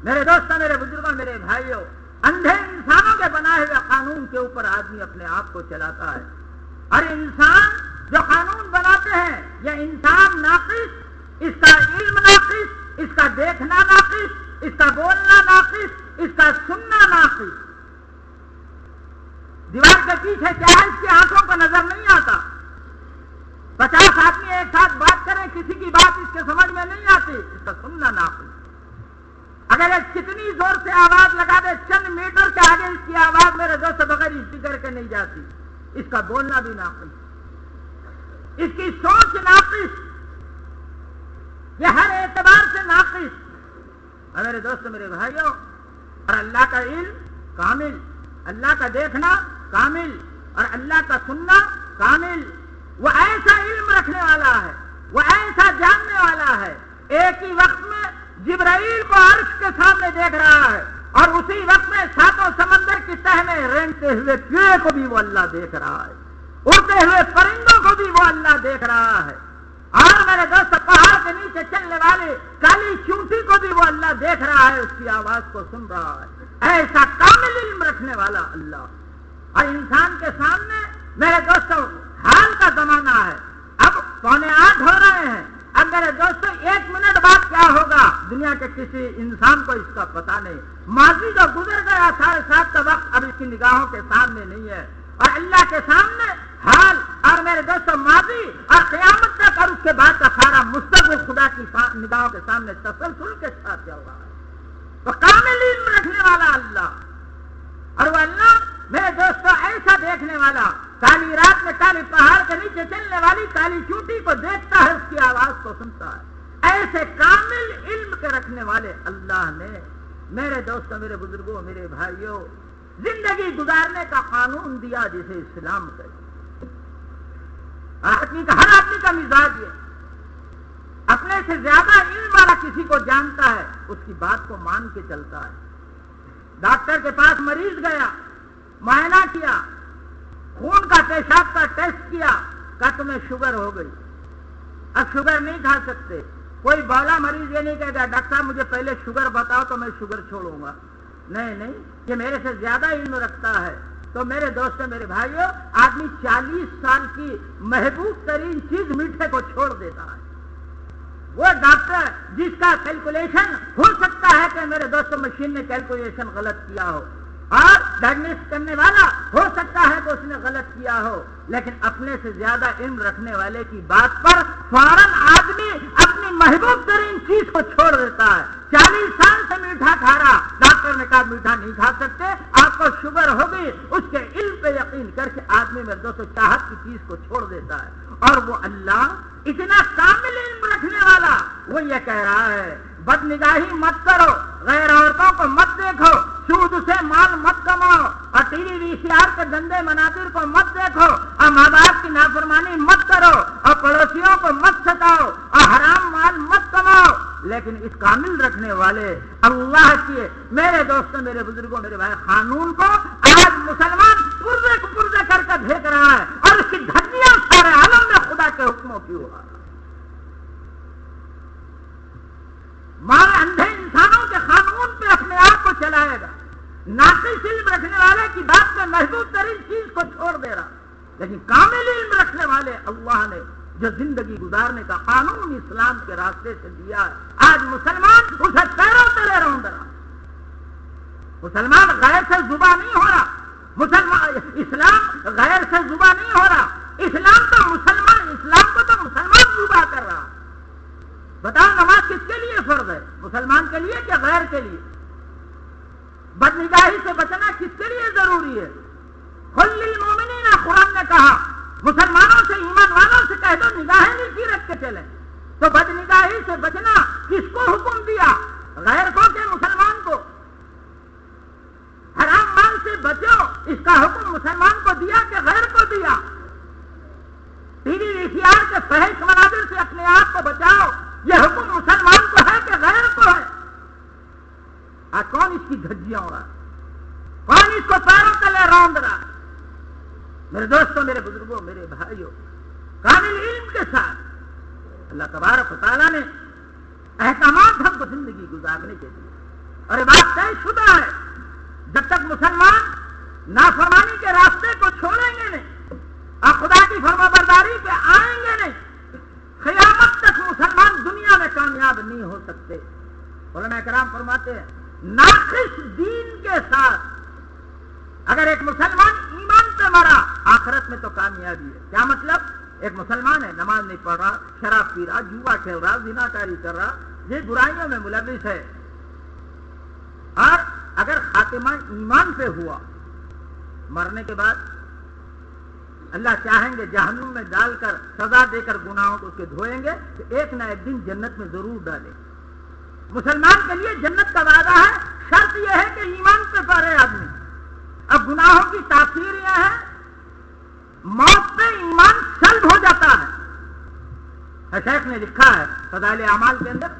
میرے دوستوں، میرے بزرگوں، میرے بھائیوں، اندھے انسانوں کے بنائے ہوئے قانون کے اوپر آدمی اپنے آپ کو چلاتا ہے. اور انسان جو قانون بناتے ہیں، یہ انسان ناقص، اس کا علم ناقص، اس کا دیکھنا ناقص، اس کا بولنا ناقص، اس کا سننا ناقص. دیوار کے پیچھے کیا ہے اس کی آنکھوں کو نظر نہیں آتا. 50 آدمی ایک ساتھ بات کریں، کسی کی بات اس کے سمجھ میں نہیں آتی، اس کا سننا ناقص. اگر یہ کتنی زور سے آواز لگا دے، چند میٹر کے آگے اس کی آواز میرے دوست بغیر اسپیکر کے نہیں جاتی. اس کا بولنا بھی ناقص، اس کی سوچ ناقص، یہ ہر اعتبار سے ناقص. اور میرے دوست، میرے بھائیوں، اور اللہ کا علم کامل، اللہ کا دیکھنا کامل، اور اللہ کا سننا کامل. وہ ایسا علم رکھنے والا ہے، وہ ایسا جاننے والا ہے، ایک ہی وقت میں جبرائیل کو عرش کے سامنے دیکھ رہا ہے، اور اسی وقت میں ساتوں سمندر کی تہ میں رینگتے ہوئے کیڑے کو بھی وہ اللہ دیکھ رہا ہے، اڑتے ہوئے پرندوں کو بھی وہ اللہ دیکھ رہا ہے، اور میرے دوست پہاڑ کے نیچے چلنے والے کالی چونٹی کو بھی وہ اللہ دیکھ رہا ہے، اس کی آواز کو سن رہا ہے. ایسا کامل علم رکھنے والا اللہ. اور انسان کے سامنے میرے دوستوں حال کا زمانہ ہے. اب 7:45 ہو رہے ہیں. اب میرے دوستوں 1 منٹ بعد کیا ہوگا دنیا کے کسی انسان کو اس کا پتہ نہیں. ماضی جو گزر گیا 7:30 کا وقت اب اس کی نگاہوں کے سامنے نہیں ہے، اور اللہ کے سامنے حال اور میرے دوستوں ماضی اور قیامت تک اور اس کے بعد کا سارا مستقبل خدا کی نگاہوں کے سامنے تسلسل کے ساتھ چل رہا ہے. تو کامل علم رکھنے والا اللہ، اور وہ اللہ میرے دوستوں ایسا دیکھنے والا، کالی رات میں کالی پہاڑ کے نیچے چلنے والی کالی چونٹی کو دیکھتا ہے، اس کی آواز کو سنتا ہے. ایسے کامل علم کے رکھنے والے اللہ نے میرے دوستوں، میرے بزرگوں، میرے بھائیوں، زندگی گزارنے کا قانون دیا جسے اسلام کہتے ہیں. ہر آدمی کا مزاج یہ اپنے سے زیادہ علم والا کسی کو جانتا ہے، اس کی بات کو مان کے چلتا ہے. ڈاکٹر کے پاس مریض گیا، معائنہ کیا، خون کا پیشاب کا ٹیسٹ کیا، کہا تمہیں شوگر ہو گئی، اب شوگر نہیں کھا سکتے. کوئی بالا مریض یہ نہیں کہے گا ڈاکٹر صاحب مجھے پہلے شوگر بتاؤ تو میں شوگر چھوڑوں گا. نہیں، یہ میرے سے زیادہ علم رکھتا ہے. تو میرے دوستوں، میرے بھائیوں، آدمی 40 سال کی محبوب ترین چیز میٹھے کو چھوڑ دیتا ہے. وہ ڈاکٹر جس کا کیلکولیشن ہو سکتا ہے کہ میرے دوستوں مشین نے کیلکولیشن غلط کیا ہو، اور ڈائگنوس کرنے والا ہو سکتا ہے کہ اس نے غلط کیا ہو، لیکن اپنے سے زیادہ علم رکھنے والے کی بات پر فوراً آدمی اپنی محبوب ترین چیز کو چھوڑ دیتا ہے. 40 سال سے میٹھا کھا رہا، ڈاکٹر نے کہا میٹھا نہیں کھا سکتے، آپ کو شوگر ہو گئی، اس کے علم پہ یقین کر کے آدمی میرے دوستوں چاہت کی چیز کو چھوڑ دیتا ہے. اور وہ اللہ اتنا کامل علم رکھنے والا، وہ یہ کہہ رہا ہے بد نگاہی مت کرو، غیر عورتوں کو مت دیکھو، سود سے مال مت کماؤ، اور ٹی وی وی سی آر کے گندے مناظر کو مت دیکھو، اور ماں باپ کی نافرمانی مت کرو، اور پڑوسیوں کو مت ستاؤ، اور حرام مال مت کماؤ، لیکن اس کامل رکھنے والے اللہ کے میرے دوستوں، میرے بزرگوں، میرے بھائی، قانون کو آج مسلمان پرزے کر کے دیکھ رہا ہے، اور اس کی دھجیاں سارے عالم میں خدا کے حکموں کی ہوا۔ مارے اندھے انسانوں کے قانون پہ اپنے آپ کو چلائے گا، ناقص علم رکھنے والے کی بات میں محدود ترین چیز کو چھوڑ دے رہا، لیکن کامل علم رکھنے والے اللہ نے جو زندگی گزارنے کا قانون اسلام کے راستے سے دیا ہے، آج مسلمان اسے پیروں تلے روند رہا۔ مسلمان غیر سے زبا نہیں ہو رہا، اسلام غیر سے زبا نہیں ہو رہا، اسلام کو تو مسلمان زبا کر رہا۔ بتاؤ نماز کس کے لیے فرض ہے؟ مسلمان کے لیے کہ غیر کے لیے؟ بد نگاہی سے بچنا کس کے لیے ضروری ہے؟ قل للمؤمنین، قرآن نے کہا مسلمانوں سے، ایمان والوں سے کہہ دو نگاہیں نیچی رکھ کے چلیں۔ تو بد نگاہی سے بچنا کس کو حکم دیا؟ غیر کو کہ مسلمان کو؟ حرام مال سے بچو، اس کا حکم مسلمان کو دیا کہ غیر کو دیا؟ ٹی وی وی سی آر کے فحش مناظر سے اپنے آپ کو بچاؤ، یہ حکم مسلمان کو ہے کہ غیر کو ہے؟ آج کون اس کی دھجیاں ہو رہا ہے؟ کون اس کو پیروں تلے روند رہا ہے؟ میرے دوستوں، میرے بزرگوں، میرے بھائیوں، کامل علم کے ساتھ اللہ تبارک و تعالیٰ نے احکامات ہم کو زندگی گزارنے کے لیے، اور یہ بات طے شدہ ہے، جب تک مسلمان نافرمانی کے راستے کو چھوڑیں گے نہیں اور خدا کی فرما برداری پہ آئیں گے نہیں، قیامت تک مسلمان دنیا میں کامیاب نہیں ہو سکتے۔ علماء کرام فرماتے ہیں ناقص دین کے ساتھ اگر ایک مسلمان ایمان پہ مرا، آخرت میں تو کامیابی ہے۔ کیا مطلب؟ ایک مسلمان ہے، نماز نہیں پڑھ رہا، شراب پی رہا، جوا کھیل رہا، زنا کاری کر رہا، یہ برائیوں میں ملوث ہے، اور اگر خاتمہ ایمان پہ ہوا، مرنے کے بعد اللہ چاہیں گے جہنم میں ڈال کر سزا دے کر گناہوں کو اس کے دھوئیں گے، تو ایک نہ ایک دن جنت میں ضرور ڈالیں۔ مسلمان کے لیے جنت کا وعدہ ہے، شرط یہ ہے کہ ایمان پہ پڑے آدمی۔ اب گناہوں کی تاثیر یہ ہے موت پہ ایمان سلب ہو جاتا ہے۔ شیخ نے لکھا ہے فضائل اعمال کے اندر،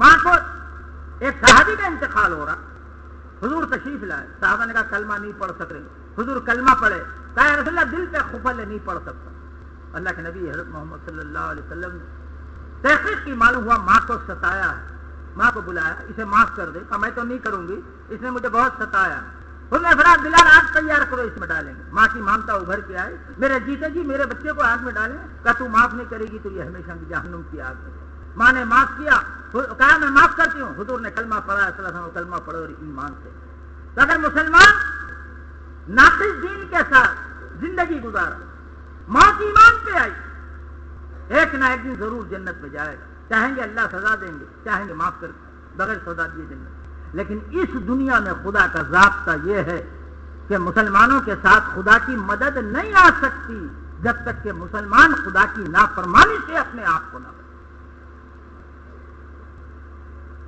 ماں کو ایک صحابی کا انتقال ہو رہا، حضور تشریف لائے، صحابہ نے کہا کلمہ نہیں پڑھ سک رہے، حضور کلمہ پڑھے، کہا یا رسول اللہ دل پہ خفل ہے، نہیں پڑھ سکتا۔ اللہ کے نبی حضرت محمد صلی اللہ علیہ وسلم نے تحقیق کی، معلوم ہوا ماں کو ستایا ہے، ماں کو بلایا، اسے معاف کر دے، کہا میں تو نہیں کروں گی، اس نے مجھے بہت ستایا۔ انہوں نے فرمایا بلال آگ تیار کرو، اس میں ڈالیں گے۔ ماں کی مامتا ابھر کے آئے، میرے جیتے جی میرے بچے کو آگ میں ڈالیں، کہا تو معاف نہیں کرے گی تو یہ ہمیشہ جہنم کی آگ میں۔ ماں نے معاف کیا، کہا میں معاف کرتی ہوں، حضور نے کلمہ پڑھا، صلی اللہ علیہ وسلم کلمہ پڑھو اور ایمان سے۔ تو اگر مسلمان ناقص دین کے ساتھ زندگی گزارا، موت ایمان پہ آئی، ایک نہ ایک دن ضرور جنت میں جائے گا۔ چاہیں گے اللہ سزا دیں گے، چاہیں گے معاف کر بغیر سزا دیے جنت۔ لیکن اس دنیا میں خدا کا ضابطہ یہ ہے کہ مسلمانوں کے ساتھ خدا کی مدد نہیں آ سکتی جب تک کہ مسلمان خدا کی نافرمانی سے اپنے آپ کو نہ بچائے۔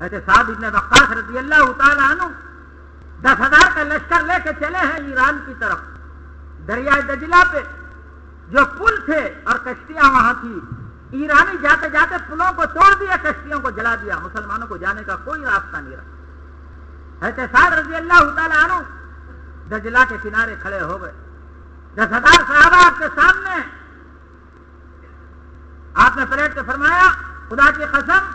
ایسے سعد بن وقاص رضی اللہ تعالیٰ عنہ 10,000 کا لشکر لے کے چلے ہیں ایران کی طرف، دریائے دجلہ پہ جو پل تھے اور کشتیاں وہاں تھی، ایرانی جاتے جاتے پلوں کو توڑ دیا، کشتیوں کو جلا دیا، مسلمانوں کو جانے کا کوئی راستہ نہیں رہا۔ حضرت سعد رضی اللہ تعالیٰ عنہ دجلہ کے کنارے کھڑے ہو گئے، 10,000 صحابہ آپ کے سامنے، آپ نے پلٹ کے فرمایا خدا کی قسم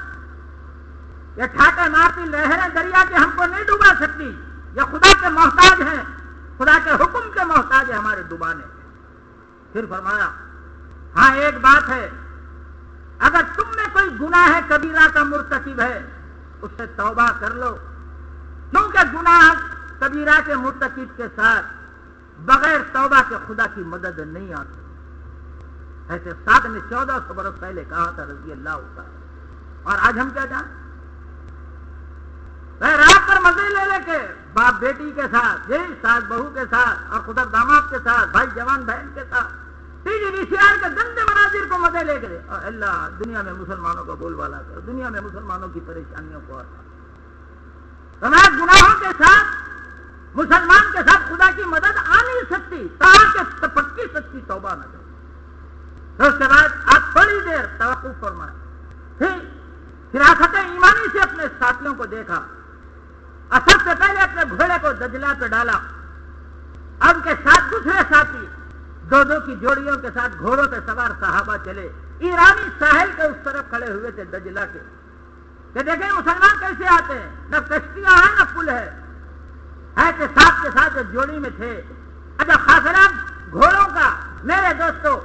یہ ٹھاٹے مارتی لہریں دریا کے ہم کو نہیں ڈوبا سکتی، یہ خدا کے محتاج ہیں، خدا کے حکم کے محتاج ہے ہمارے ڈوبانے۔ پھر فرمایا ہاں ایک بات ہے، اگر تم میں کوئی گناہ کبیرہ کا مرتکب ہے اس سے توبہ کر لو، کیونکہ گناہ کبیرہ کے مرتکب کے ساتھ بغیر توبہ کے خدا کی مدد نہیں آتی۔ ایسے سعد نے 1400 برس پہلے کہا تھا رضی اللہ تعالی، اور آج ہم کیا جانیں؟ رات کر مزے لے لے کے باپ بیٹی کے ساتھ، ساس بہو کے ساتھ، اور خدا داماد کے ساتھ، بھائی جوان بہن کے ساتھ VCR کے گندے مناظر کو مزے لے کے اور اللہ دنیا میں مسلمانوں کو بول بالا کر، دنیا میں مسلمانوں کی پریشانیوں کو ہٹا۔ گناہوں کے ساتھ مسلمان کے ساتھ خدا کی مدد آ نہیں سکتی تاکہ پکی سچی توبہ نہ کرے۔ اس کے بعد آپ تھوڑی دیر توقف فرمائیں، پھر فراست ایمانی سے اپنے ساتھیوں کو دیکھا اور سب سے پہلے اپنے گھوڑے کو دجلہ پہ ڈالا، اب کے ساتھ دوسرے ساتھی دو دو کی جوڑیوں کے ساتھ گھوڑوں پہ سوار صحابہ چلے، ایرانی ساحل کے اس طرف کھڑے ہوئے تھے دجلہ کے، کہ دیکھیں مسلمان کیسے آتے ہیں، نہ کشتیاں ہیں نہ پل ہے کہ ساتھ کے ساتھ جوڑی میں تھے۔ اچھا خاصران گھوڑوں کا میرے دوستو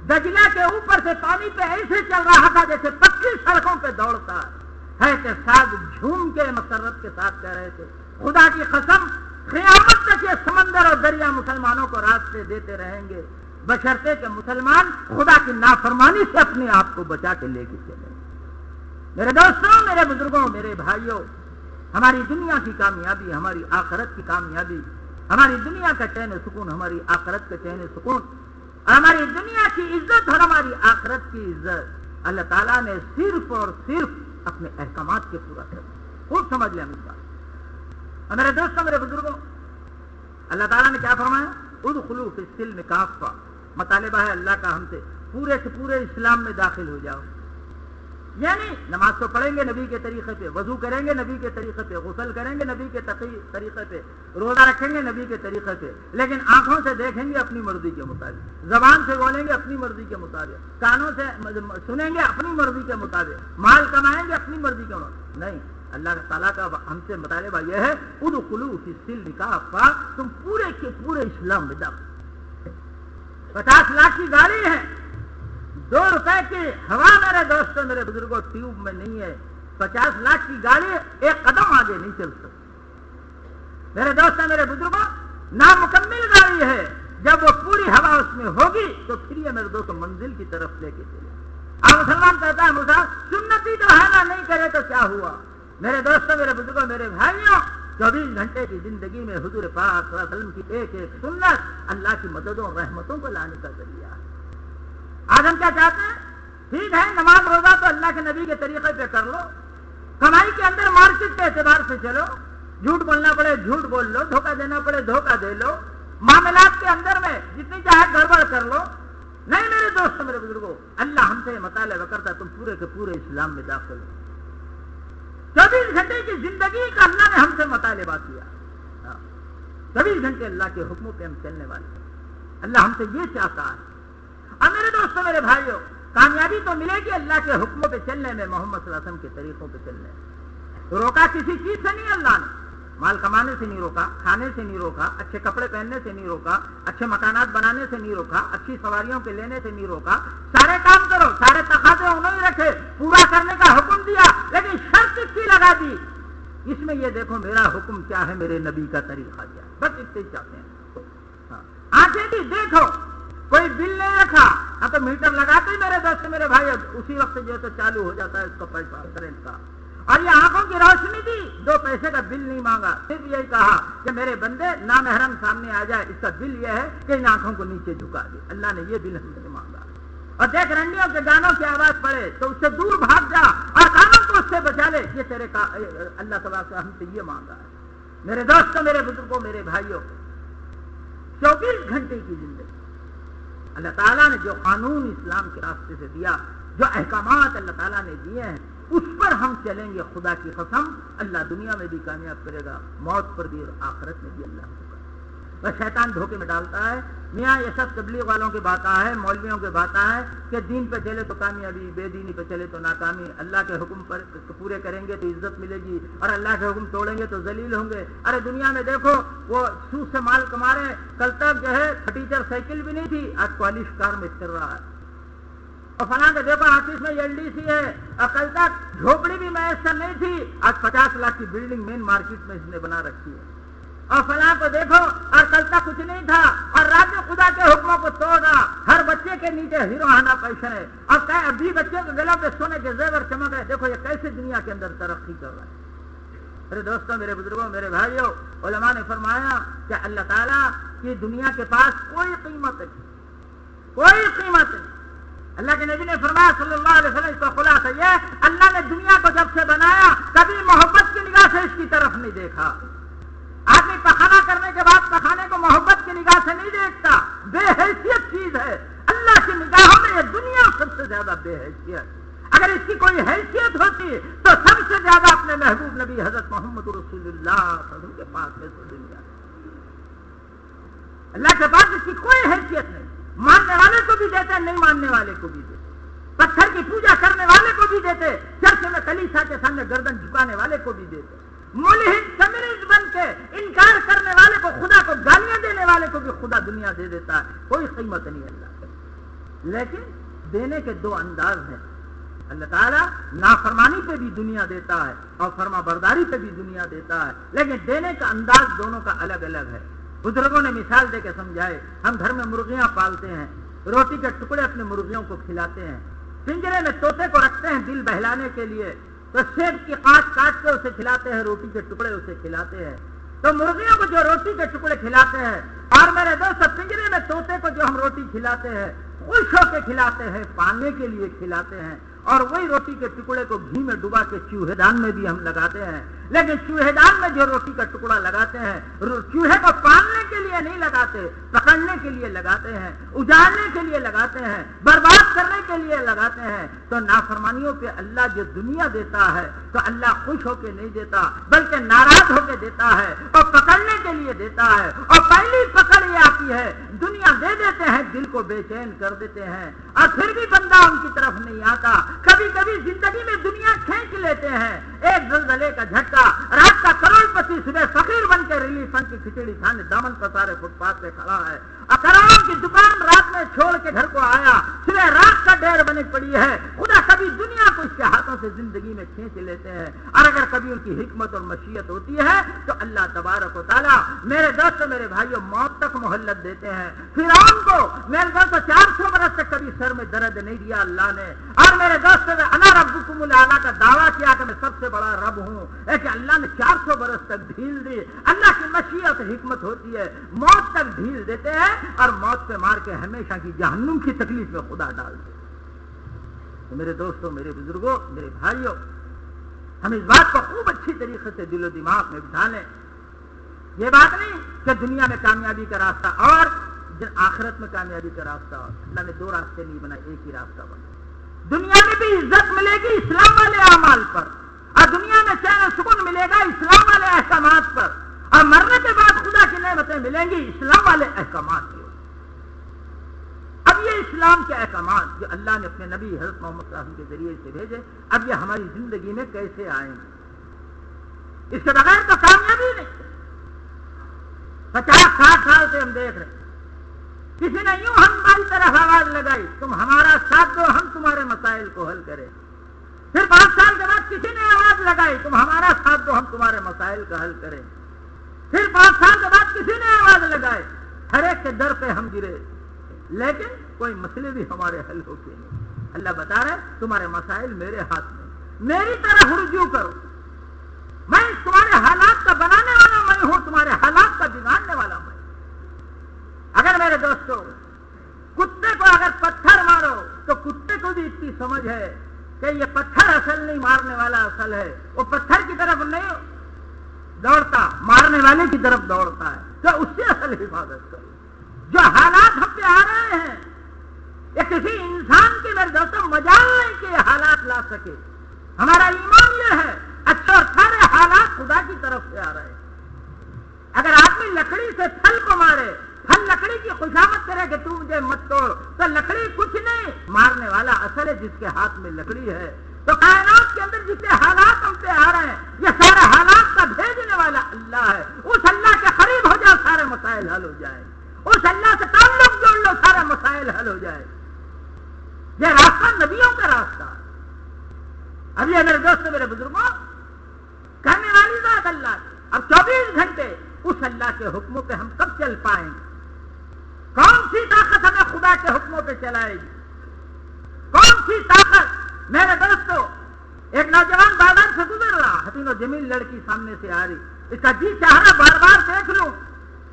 دجلہ کے اوپر سے پانی پہ ایسے چل رہا تھا جیسے پکی سڑکوں پہ دوڑتا ہے کہ ساتھ جھوم کے مسرت کے ساتھ کہہ رہے تھے خدا کی قسم قیامت تک یہ سمندر اور دریا مسلمانوں کو راستے دیتے رہیں گے بشرطے کہ مسلمان خدا کی نافرمانی سے اپنے آپ کو بچا کے لے کے چلے۔ میرے دوستوں، میرے بزرگوں، میرے بھائیوں، ہماری دنیا کی کامیابی، ہماری آخرت کی کامیابی، ہماری دنیا کا چین و سکون، ہماری آخرت کا چین و سکون، اور ہماری دنیا کی عزت اور ہماری آخرت کی عزت اللہ تعالیٰ نے صرف اور صرف اپنے احکامات کے پورا کر دیا۔ خوب سمجھ لیں اس بات۔ اور میرے دوستوں، میرے بزرگوں، اللہ تعالیٰ نے کیا فرمایا؟ ادخلوا فی السلم کافہ، مطالبہ ہے اللہ کا ہم سے پورے سے پورے اسلام میں داخل ہو جاؤ۔ یعنی نماز تو پڑھیں گے نبی کے طریقے پہ، وضو کریں گے نبی کے طریقے پہ، غسل کریں گے نبی کے طریقے پہ، روزہ رکھیں گے نبی کے طریقے پہ، لیکن آنکھوں سے دیکھیں گے اپنی مرضی کے مطابق، زبان سے بولیں گے اپنی مرضی کے مطابق، کانوں سے سنیں گے اپنی مرضی کے مطابق، مال کمائیں گے اپنی مرضی کے مطابق۔ نہیں، اللہ تعالیٰ کا ہم سے مطالبہ یہ ہے ادخلوا فی السلم کافہ، تم پورے کے پورے اسلام میں داخل۔ 50 لاکھ کی گاڑی ہے، 2 روپے کی ہوا میرے دوستوں میرے بزرگوں ٹیوب میں نہیں ہے، 50 لاکھ کی گاڑی ایک قدم آگے نہیں چل سکتی۔ میرے دوستوں میرے بزرگوں نامکمل گاڑی ہے، جب وہ پوری ہوا اس میں ہوگی تو پھر یہ میرے دوستوں منزل کی طرف لے کے چلے۔ اب مسلمان کہتا ہے مسلمان سنتی جو ہے نا نہیں کرے تو کیا ہوا؟ میرے دوستوں میرے بزرگوں میرے بھائیوں، 24 گھنٹے کی زندگی میں حضور پاک صلی اللہ علیہ وسلم کی ایک ایک سنت اللہ کی مددوں اور رحمتوں کو لانے کا ذریعہ ہے۔ آج ہم کیا چاہتے ہیں؟ ٹھیک ہے نماز روزہ تو اللہ کے نبی کے طریقے پہ کر لو، کمائی کے اندر مارکیٹ کے اعتبار سے چلو، جھوٹ بولنا پڑے جھوٹ بول لو، دھوکہ دینا پڑے دھوکہ دے لو، معاملات کے اندر میں جتنی چاہے گڑبڑ کر لو۔ نہیں میرے دوستوں میرے بزرگوں، اللہ ہم سے مطالبہ کرتا ہے تم پورے کے پورے اسلام میں داخل ہو۔ 24 گھنٹے کی زندگی کا اللہ نے ہم سے مطالبہ کیا، 24 گھنٹے اللہ کے حکموں پہ ہم چلنے والے، اللہ ہم سے یہ چاہتا ہے۔ اور میرے دوستوں میرے بھائیوں، کامیابی تو ملے گی اللہ کے حکموں پہ چلنے میں، محمد صلی اللہ علیہ وسلم کے طریقوں پہ چلنے میں۔ روکا کسی چیز سے نہیں اللہ نے، مال کمانے سے نہیں روکا، کھانے سے نہیں روکا، اچھے کپڑے پہننے سے نہیں روکا، اچھے مکانات بنانے سے نہیں روکا، اچھی سواریوں کے لینے سے نہیں روکا۔ سارے کام کرو، سارے تقاضے انہوں نے رکھے، پورا کرنے کا حکم دیا، لیکن شرط کی لگا دی، اس میں یہ دیکھو میرا حکم کیا ہے، میرے نبی کا طریقہ کیا ہے، بس اتنے ہی چاہتے ہیں۔ آنکھیں بھی دیکھو، کوئی بل نہیں رکھا، ہاں تو میٹر لگاتے ہی میرے دوست میرے بھائی اسی وقت جو ہے تو چالو ہو جاتا ہے اس کا پیسہ کرنٹ کا۔ اور یہ آنکھوں کی روشنی دی، 2 پیسے کا بل نہیں مانگا، صرف یہی کہا کہ میرے بندے نامحرم سامنے آ جائے، اس کا بل یہ ہے کہ ان آنکھوں کو نیچے جھکا دے، اللہ نے یہ بل ہم سے مانگا۔ اور دیکھ رنڈیوں کے گانوں کی آواز پڑے تو اس سے دور بھاگ جا اور کانوں کو اس سے بچا لے، یہ تیرے کا اللہ تعالیٰ سے ہم سے یہ مانگا ہے۔ میرے دوستوں میرے بزرگوں میرے بھائیوں، 24 گھنٹے کی زندگی اللہ تعالیٰ نے جو قانون اسلام کے راستے سے دیا، جو احکامات اللہ تعالیٰ نے دیے ہیں، اس پر ہم چلیں گے، خدا کی قسم اللہ دنیا میں بھی کامیاب کرے گا، موت پر بھی اور آخرت میں بھی اللہ کو کرے گا۔ بس شیطان دھوکے میں ڈالتا ہے، میاں یہ سب تبلیغ والوں کی بات ہے، مولویوں کی بات ہے کہ دین پہ چلے تو کامیابی، بے دینی پہ چلے تو ناکامی، اللہ کے حکم پر پورے کریں گے تو عزت ملے گی اور اللہ کے حکم توڑیں گے تو ذلیل ہوں گے۔ ارے دنیا میں دیکھو وہ سود سے مال کما رہے ہیں، کل تک جو ہے ٹیچر سائیکل بھی نہیں تھی، آج پالش کار میں چل رہا ہے، اور فلاں کے دیکھو آفس میں LDC ہے، اور کل تک جھوپڑی بھی میسر نہیں تھی، آج 50 لاکھ کی بلڈنگ مین مارکیٹ میں اس نے بنا رکھی ہے، اور فلاں کو دیکھو اور کل تک کچھ نہیں تھا اور رات میں خدا کے حکموں کو توڑ رہا، ہر بچے کے نیچے ہیروہانہ پیشن ہے، اور ابھی بچے کے گلوں پہ سونے کے زیور چمک رہے، دیکھو یہ کیسے دنیا کے اندر ترقی کر رہا ہے۔ میرے دوستوں میرے بزرگوں میرے بھائیوں، علماء نے فرمایا کہ اللہ تعالیٰ کی دنیا کے پاس کوئی قیمت نہیں، کوئی قیمت نہیں. اللہ کے نبی نے فرمایا صلی اللہ علیہ وسلم، اس کا خلاصہ یہ، اللہ نے دنیا کو جب سے بنایا کبھی محبت کی نگاہ سے اس کی طرف نہیں دیکھا. آدمی پخانہ کرنے کے بعد پخانے کو محبت کی نگاہ سے نہیں دیکھتا، بے حیثیت چیز ہے. اللہ کی نگاہوں میں یہ دنیا سب سے زیادہ بے حیثیت. اگر اس کی کوئی حیثیت ہوتی تو سب سے زیادہ اپنے محبوب نبی حضرت محمد رسول اللہ صلی اللہ علیہ وسلم کے پاس ہے. دنیا اللہ کے پاس اس کی کوئی حیثیت نہیں. ماننے والے کو بھی دیتے، نہیں ماننے والے کو بھی دیتے، پتھر کی پوجا کرنے والے کو بھی دیتے، چرچ میں کلیسا کے سامنے گردن جھکانے والے کو بھی دیتے، ملحد کمیونسٹ بن کے انکار کرنے والے کو، خدا کو گالیاں دینے والے کو بھی خدا دنیا دے دیتا ہے. کوئی قیمت نہیں اللہ کی. لیکن دینے کے دو انداز ہیں. اللہ تعالیٰ نافرمانی پہ بھی دنیا دیتا ہے اور فرما برداری پہ بھی دنیا دیتا ہے، لیکن دینے کا انداز دونوں کا الگ الگ ہے. بزرگوں نے مثال دے کے سمجھائے. ہم گھر میں مرغیاں پالتے ہیں، روٹی کے ٹکڑے اپنے مرغیوں کو کھلاتے ہیں. پنجرے میں طوطے کو رکھتے ہیں دل بہلانے کے لیے، تو سیب کی کاٹ کاٹ کے اسے کھلاتے ہیں، روٹی کے ٹکڑے اسے کھلاتے ہیں. تو مرغیوں کو جو روٹی کے ٹکڑے کھلاتے ہیں، اور میرے دوست پنجرے میں طوطے کو جو ہم روٹی کھلاتے ہیں خوش ہو کے کھلاتے ہیں، پالنے کے لیے کھلاتے ہیں. اور وہی روٹی کے ٹکڑے کو گھی میں ڈبا کے چوہے دان میں بھی ہم لگاتے ہیں. لیکن چوہے دان میں جو روٹی کا ٹکڑا لگاتے ہیں، چوہے کو پالنے کے لیے نہیں لگاتے، پکڑنے کے لیے لگاتے ہیں، اجاڑنے کے لیے لگاتے ہیں، برباد کرنے کے لیے لگاتے ہیں. تو نافرمانیوں پہ اللہ جو دنیا دیتا ہے تو اللہ خوش ہو کے نہیں دیتا، بلکہ ناراض ہو کے دیتا ہے اور پکڑنے کے لیے دیتا ہے. اور پہلی پکڑ یہ آتی ہے، دنیا دے دیتے ہیں، دل کو بے چین کر دیتے ہیں، اور پھر بھی بندہ ان کی طرف نہیں آتا. کبھی کبھی زندگی میں دنیا کھینچ لیتے ہیں. ایک زلزلے کا جھٹکا، رات کا کروڑ پتی صبح فقیر بن کے ریلیف فنڈ کی کھچڑی کھانے دامن پسارے فٹ پاتھ پہ کھڑا ہے. کروڑوں کی دکان رات میں چھوڑ کے گھر کو آیا، صبح رات کا ڈیر بنی پڑی ہے. خدا کبھی دنیا کو اس کے ہاتھوں سے زندگی میں کھینچ لیتے ہیں. اور اگر کبھی ان کی حکمت اور مشیت ہوتی ہے تو اللہ تبارک و تعالیٰ میرے دوست میرے بھائیوں موت تک مہلت دیتے ہیں. فرعون کو میرے دوست 400 برس تک کبھی سر میں درد نہیں دیا اللہ نے. اور میرے دوست انا ربکم الاعلی کا دعویٰ کیا کہ میں سب سے بڑا رب ہوں، لیکن اللہ نے 400 برس تک ڈھیل دی. اللہ کی مشیت حکمت ہوتی ہے، موت تک ڈھیل دیتے ہیں اور موت پہ مار کے ہمیشہ کی جہنم کی تکلیف میں خدا ڈال دے. تو میرے دوستوں، میرے بزرگوں، میرے بھائیوں، ہم اس بات کو خوب اچھی طریقے سے دل و دماغ میں بٹھا لیں. یہ بات نہیں کہ دنیا میں کامیابی کا راستہ اور آخرت میں کامیابی کا راستہ اور. اللہ نے دو راستے نہیں بنا، ایک ہی راستہ بنا. دنیا میں بھی عزت ملے گی اسلام والے اعمال پر، اور دنیا میں چین و سکون ملے گا اسلام والے احکامات پر، اور مرنے کے بعد خدا کی نعمتیں ملیں گی اسلام والے احکامات کی. اب یہ اسلام کے احکامات جو اللہ نے اپنے نبی حضرت محمد صلی اللہ علیہ وسلم کے ذریعے سے بھیجے، اب یہ ہماری زندگی میں کیسے آئیں گے؟ اس کے بغیر تو کامیابی نہیں. 50-60 سال سے ہم دیکھ رہے ہیں، کسی نے یوں ہماری طرف آواز لگائی، تم ہمارا ساتھ دو ہم تمہارے مسائل کو حل کریں. پھر 5 سال کے بعد کسی نے آواز لگائی، تم ہمارا ساتھ دو ہم تمہارے مسائل کا حل کریں. پھر 5 سال کے بعد کسی نے آواز لگائی، ہر ایک کے در پہ ہم گرے، لیکن کوئی مسئلے بھی ہمارے حل ہوتے نہیں. اللہ بتا رہے تمہارے مسائل میرے ہاتھ میں، میری طرف رجوع کرو. میں تمہارے حالات کا بنانے والا میں ہوں، تمہارے حالات کا بگاڑنے والا میں. اگر میرے دوستوں کتے کو اگر پتھر مارو تو کتے کو بھی اتنی سمجھ ہے کہ یہ پتھر اصل نہیں، مارنے والا اصل ہے. وہ پتھر کی طرف نہیں دوڑتا، مارنے والے کی طرف دوڑتا ہے. تو اس سے اصل حفاظت کرو. جو حالات ہم پہ آ رہے ہیں یہ کسی انسان کی میرے دوستوں مجال نہیں کہ یہ حالات لا سکے. ہمارا ایمان یہ ہے اچھا اور سارے حالات خدا کی طرف سے آ رہے ہیں. اگر آدمی لکڑی سے پھل کو مارے، پھل لکڑی کی خوشامد کرے کہ تو مجھے مت توڑ، تو لکڑی کچھ نہیں، مارنے والا اصل ہے جس کے ہاتھ میں لکڑی ہے. تو کائنات کے اندر جتنے حالات ہم پہ آ رہے ہیں یہ سارے حالات کا بھیجنے والا اللہ ہے. اس اللہ کے قریب ہو جاؤ سارے مسائل حل ہو جائے. اس اللہ سے تعلق جوڑ لو سارے مسائل حل ہو جائے. یہ راستہ نبیوں کا راستہ. اب یہ میرے دوست میرے بزرگوں کرنے والی ذات اللہ کی. اب 24 گھنٹے اس اللہ کے حکموں پہ ہم کب چل پائیں گے؟ کون سی طاقت ہمیں خدا کے حکموں پہ چلائے گی؟ کون سی طاقت؟ میرے دوستو ایک نوجوان بازار سے گزر رہا، حسین و جمیل لڑکی سامنے سے آ رہی، اس کا جی چاہ رہا بار بار دیکھ لوں،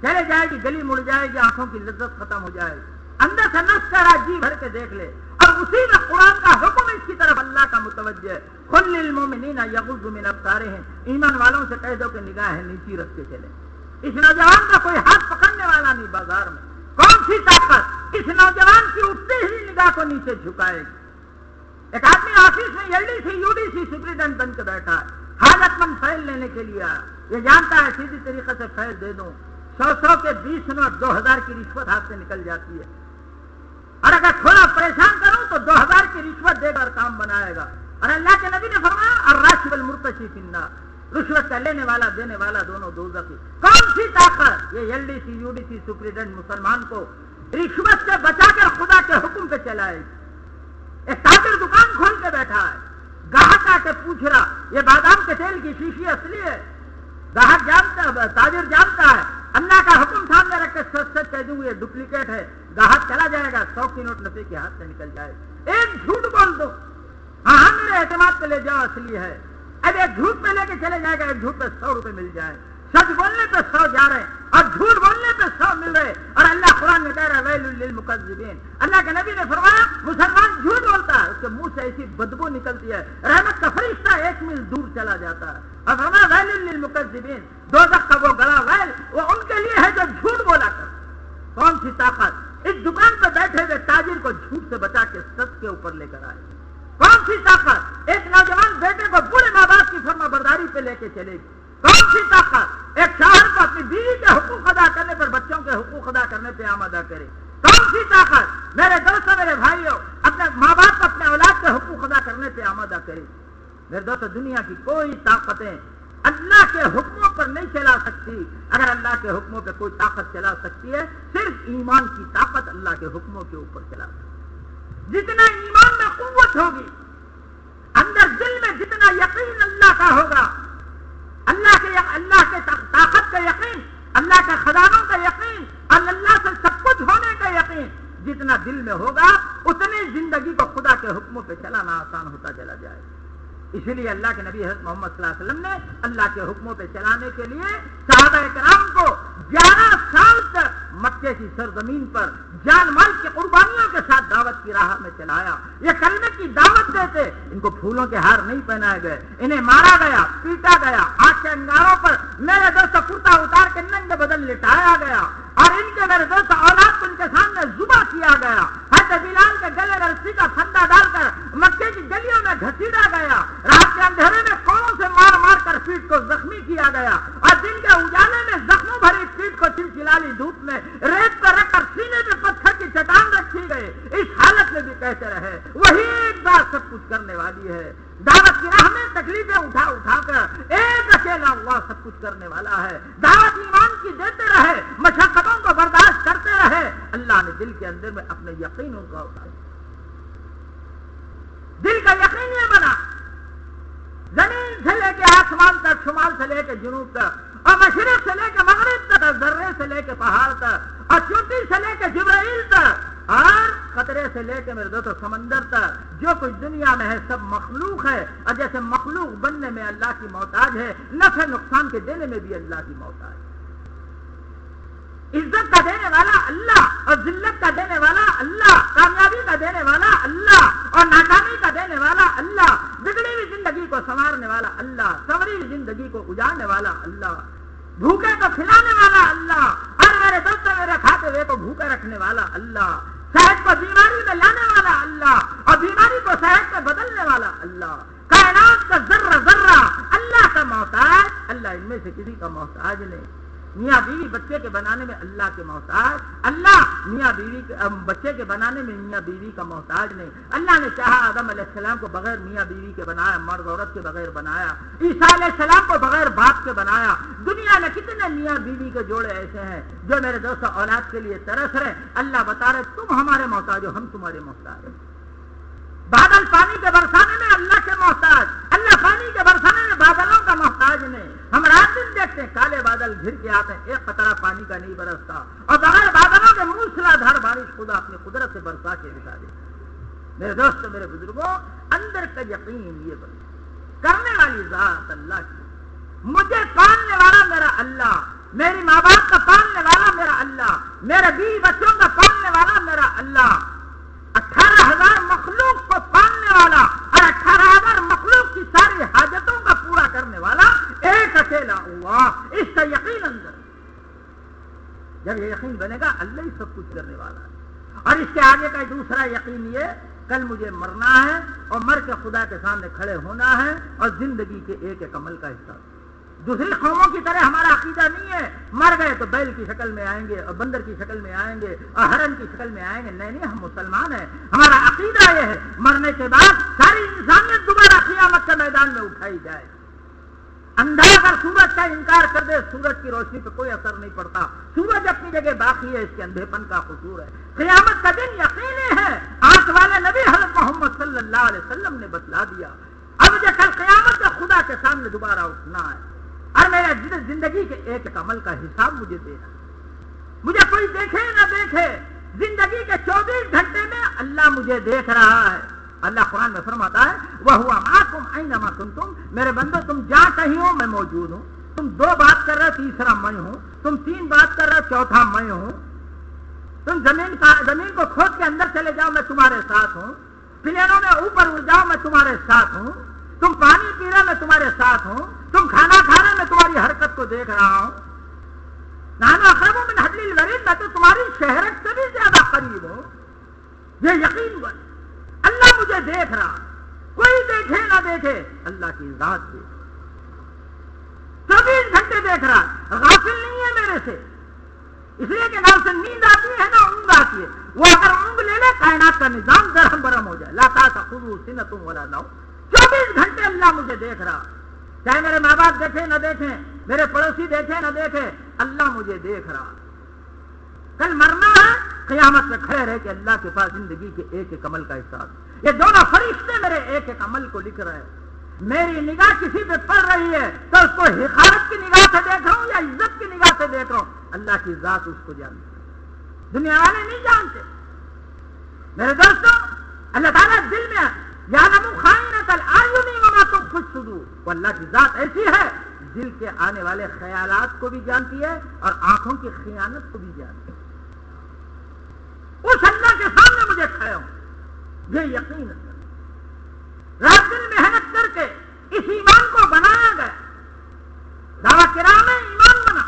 چلے جائے گی، گلی مڑ جائے گی، آنکھوں کی لذت ختم ہو جائے گی. اندر سے نفس کا راج جی بھر کے دیکھ لے، اور اسی میں قرآن کا حکم اس کی طرف اللہ کا متوجہ ہے، قل للمؤمنین یغضوا من ابصارہم، ایمان والوں سے کہہ دو کہ نگاہیں نیچی رکھ کے چلیں۔ اس نوجوان کا کوئی ہاتھ پکڑنے والا نہیں بازار میں، کون سی طاقت اس نوجوان کی اٹھتے ہی نگاہ کو نیچے جھکائے گی؟ ایک آدمی آفس میں LDC UDC سپرنٹینڈنٹ بن کے بیٹھا ہے، حاجت مند فائل لینے کے لیے آیا، یہ جانتا ہے سیدھی طریقے سے فائل دے دوں 100 کے 20 نوٹ 2000 کی رشوت ہاتھ سے نکل جاتی ہے، اور اگر تھوڑا پریشان کروں تو 2000 کی رشوت دے کر کام بنائے گا۔ اور اللہ کے نبی نے فرمایا الراشی والمرتشی فی النار، رشوت کا لینے والا دینے والا دونوں دوزخی۔ کون سی طاقت یہ LDC UDC سپرنٹینڈنٹ مسلمان کو رشوت سے بچا کر خدا کے حکم پہ چلائے گی؟ ایک تاجر دکان کھول کے بیٹھا ہے، گاہک آ کے پوچھ رہا یہ بادام کے تیل کی شیشی اصلی ہے؟ گاہک جانتا، تاجر جانتا ہے اللہ کا حکم سامنے رکھ کے سچ سچ کہہ دوں یہ ڈپلیکیٹ ہے، گاہک چلا جائے گا 100 کی نوٹ نفے کے ہاتھ سے نکل جائے، ایک جھوٹ بول دو ہاں میرے اعتماد پہ لے جاؤ اصلی ہے، اب ایک جھوٹ پہ لے کے چلے جائے گا، ایک جھوٹ پہ 100 روپے مل جائے، سچ بولنے پہ 100 جا رہے ہیں اور جھوٹ بولنے پہ 100 مل رہے، اور اللہ قرآن میں کہہ رہا ہے ویل للمکذبین، اللہ کے نبی نے فرمایا مسلمان جھوٹ بولتا ہے اس کے منہ سے ایسی بدبو نکلتی ہے رحمت کا فرشتہ 1 میل دور چلا جاتا ہے، اور فرمایا ویل للمکذبین، دوزخ کا وہ گڑا ویل وہ ان کے لیے ہے جو جھوٹ بولا کر۔ کون سی طاقت اس دکان پہ بیٹھے ہوئے تاجر کو جھوٹ سے بچا کے سچ کے اوپر لے کر آئے؟ کون سی طاقت ایک نوجوان بیٹے کو بڑے ماں باپ کی فرما برداری پہ لے کے چلے گی؟ کون سی طاقت ایک شوہر کو اپنی بیوی کے حقوق ادا کرنے پر بچوں کے حقوق ادا کرنے پہ آمادہ کرے؟ کون سی طاقت میرے دوستوں میرے بھائیوں اپنے ماں باپ کو اپنے اولاد کے حقوق ادا کرنے پہ آمادہ کرے؟ میرے دوستوں دنیا کی کوئی طاقتیں اللہ کے حکموں پر نہیں چلا سکتی، اگر اللہ کے حکموں پہ کوئی طاقت چلا سکتی ہے صرف ایمان کی طاقت اللہ کے حکموں کے اوپر چلا سکتی ہے۔ جتنا ایمان میں قوت ہوگی، اندر دل میں جتنا یقین اللہ کا ہوگا، اللہ کے طاقت کا یقین، اللہ کے خزانوں کا یقین اور اللہ سے سب کچھ ہونے کا یقین جتنا دل میں ہوگا، اتنی زندگی کو خدا کے حکموں پہ چلانا آسان ہوتا چلا جائے۔ اسی لیے اللہ کے نبی حضرت محمد صلی اللہ علیہ وسلم نے اللہ کے حکموں پہ چلانے کے لیے صحابہ کرام کو 11 سال تک مکے کی سرزمین پر جان مال کی قربانیوں کے ساتھ دعوت کی راہ میں چلایا۔ یہ کلمے کی دعوت دیتے، ان کو پھولوں کے ہار نہیں پہنائے گئے، انہیں مارا گیا، پیٹا گیا، آنکھ کے انگاروں پر میرے دوست کرتا اتار کے ننگے بدن لٹایا گیا، اور ان کے میرے دوست اولاد کو ان کے سامنے ذبح کیا گیا، حضرت بلال کے گلے میں رسی کا پھندا ڈال کر مکے کی گلیوں میں گھسیٹا گیا، رات کے اندھیرے میں کوڑوں سے مار مار کر پیٹ کو زخمی کیا گیا، اور دن کے اجالے میں زخموں بھری پیٹ کو چلچلالی دھوپ میں ریت پر رکھ کر سینے پہ پتھر کی چٹان رکھی گئی، اس حالت میں بھی کہتے رہے وہی ایک بار سب کچھ کرنے والی ہے۔ دعوت کی راہ میں تکلیفیں اٹھا اٹھا کر ایک اکیلا اللہ سب کچھ کرنے والا ہے۔ دعوت ایمان کی دیتے رہے، مشقتوں کو برداشت کرتے رہے، اللہ نے دل کے اندر میں اپنے یقینوں کا اتارا، دل کا یقین یہ بنا، زمین سے لے کے آسمان تک، شمال سے لے کے جنوب تک، اور مشرق سے لے کے مغرب تک، اور ذرے سے لے کے پہاڑ تک، اور چوٹی سے لے کے جبرائیل تک، اور قطرے سے لے کے میرے دوستو سمندر تک، جو کچھ دنیا میں ہے سب مخلوق ہے، اور جیسے مخلوق بننے میں اللہ کی محتاج ہے، نفع نقصان کے دینے میں بھی اللہ کی محتاج ہے۔ عزت کا دینے والا اللہ، اور ذلت کا دینے والا اللہ، کامیابی کا دینے والا اللہ، اور ناکامی کا دینے والا اللہ، بگڑی ہوئی زندگی کو سنوارنے والا اللہ، سنوری ہوئی زندگی کو اجاڑنے والا اللہ، بھوکے کو کھلانے والا اللہ، اور میرے دوستوں میرے کھاتے ہوئے کو بھوکے رکھنے والا اللہ، صحت کو بیماری میں لانے والا اللہ، اور بیماری کو صحت میں بدلنے والا اللہ، کائنات کا ذرہ ذرہ اللہ کا محتاج، اللہ ان میں سے کسی کا محتاج نہیں۔ میاں بیوی بچے کے بنانے میں اللہ کے محتاج، اللہ میاں بیوی کے بچے کے بنانے میں میاں بیوی کا محتاج نہیں۔ اللہ نے چاہا آدم علیہ السلام کو بغیر میاں بیوی کے بنایا، مرد عورت کے بغیر بنایا، عیسیٰ علیہ السلام کو بغیر باپ کے بنایا۔ دنیا میں کتنے میاں بیوی کے جوڑے ایسے ہیں جو میرے دوست اولاد کے لیے ترس رہے، اللہ بتا رہے تم ہمارے محتاج ہو، ہم تمہارے محتاج ہیں۔ بادل پانی کے برسانے میں اللہ کے محتاج، اللہ پانی کے برسانے میں بادلوں کا محتاج نہیں۔ ہم رات دن دیکھتے ہیں کالے بادل گھر کے آتے ہیں، ایک قطرہ پانی کا نہیں برستا، اور بغیر بادلوں کے موسلا دھار بارش خدا اپنی قدرت سے برسا کے دکھا دیتا۔ میرے دوستو میرے بزرگوں، اندر کا یقین یہ بن کرنے والی ذات اللہ کی، مجھے پالنے والا میرا اللہ، میری ماں باپ کا پالنے والا میرا اللہ، میرے بیوی بچوں کا پالنے والا میرا اللہ 18,000 مخلوق کو پالنے والا اور 18,000 مخلوق کی ساری حاجتوں کا پورا کرنے والا ایک اکیلا اللہ، اس کا یقین اندر جب یہ یقین بنے گا اللہ ہی سب کچھ کرنے والا ہے۔ اور اس کے آگے کا دوسرا یقین یہ کل مجھے مرنا ہے اور مر کے خدا کے سامنے کھڑے ہونا ہے اور زندگی کے ایک ایک عمل کا حصہ۔ دوسری قوموں کی طرح ہمارا عقیدہ نہیں ہے مر گئے تو بیل کی شکل میں آئیں گے اور بندر کی شکل میں آئیں گے اور ہرن کی شکل میں آئیں گے، نہیں، ہم مسلمان ہیں۔ ہمارا عقیدہ یہ ہے مرنے کے بعد ساری انسانیت دوبارہ قیامت کے میدان میں اٹھائی جائے۔ اندھا اگر سورج کا انکار کر دے سورج کی روشنی پہ کوئی اثر نہیں پڑتا، سورج اپنی جگہ باقی ہے، اس کے اندھے پن کا قصور ہے۔ قیامت کا دن یقینی ہے، آنکھ والے نبی حضرت محمد صلی اللہ علیہ وسلم نے بتلا دیا۔ اب مجھے کل قیامت میں خدا کے سامنے دوبارہ اٹھنا ہے اور میرے زندگی کے ایک ایک عمل کا حساب مجھے دینا۔ مجھے کوئی دیکھے نہ دیکھے، زندگی کے 24 گھنٹے میں اللہ مجھے دیکھ رہا ہے۔ اللہ قرآن میں فرماتا ہے وَهُوَ مَعَكُمْ أَيْنَمَا كُنتُمْ، میرے بندو تم جہاں کہیں ہو میں موجود ہوں۔ تم 2 بات کر رہے تیسرا میں ہوں، تم 3 بات کر رہے چوتھا میں ہوں، تم زمین کو کھود کے اندر چلے جاؤ میں تمہارے ساتھ ہوں، پلینوں میں اوپر اڑ جاؤ میں تمہارے ساتھ ہوں، تم پانی پی رہے میں تمہارے ساتھ ہوں، تم کھانا کھا رہے میں تمہاری حرکت کو دیکھ رہا ہوں۔ نحن اقرب من حبل الورید، میں تو تمہاری شہرت سے بھی زیادہ قریب ہوں۔ یہ یقین بن اللہ مجھے دیکھ رہا، کوئی دیکھے نہ دیکھے اللہ کی ذات دیکھ 24 گھنٹے دیکھ رہا، غافل نہیں ہے میرے سے، اس لیے کہ نہ اسے نیند آتی ہے نہ اونگ آتی ہے۔ وہ اگر اونگ لے لے کائنات کا نظام درہم برہم ہو جائے۔ لا تأخذہ سنۃ ولا نوم، 24 گھنٹے اللہ مجھے دیکھ رہا، چاہے میرے ماں باپ دیکھیں نہ دیکھیں، میرے پڑوسی دیکھیں نہ دیکھیں، اللہ مجھے دیکھ رہا۔ کل مرنا ہے، قیامت میں کھڑے رہے کہ اللہ کے پاس زندگی کے ایک ایک عمل کا حساب۔ یہ دونوں فرشتے میرے ایک ایک عمل کو لکھ رہے ہیں۔ میری نگاہ کسی پہ پڑ رہی ہے تو اس کو حقارت کی نگاہ سے دیکھ رہا ہوں یا عزت کی نگاہ سے دیکھ رہا ہوں، اللہ کی ذات اس کو جانتی ہے، دنیا والے نہیں جانتے۔ میرے دوستوں، اللہ تعالیٰ دل میں یعلم خائنۃ الاعین وما تخفی الصدور، وہ اللہ کی ذات ایسی ہے دل کے آنے والے خیالات کو بھی جانتی ہے اور آنکھوں کی خیانت کو بھی جانتی ہے۔ اس اللہ کے سامنے مجھے کھڑے ہوں، یہ یقین ہے۔ رات دن محنت کر کے اس ایمان کو بنایا گیا، دعویٰ کرام میں ایمان بنا،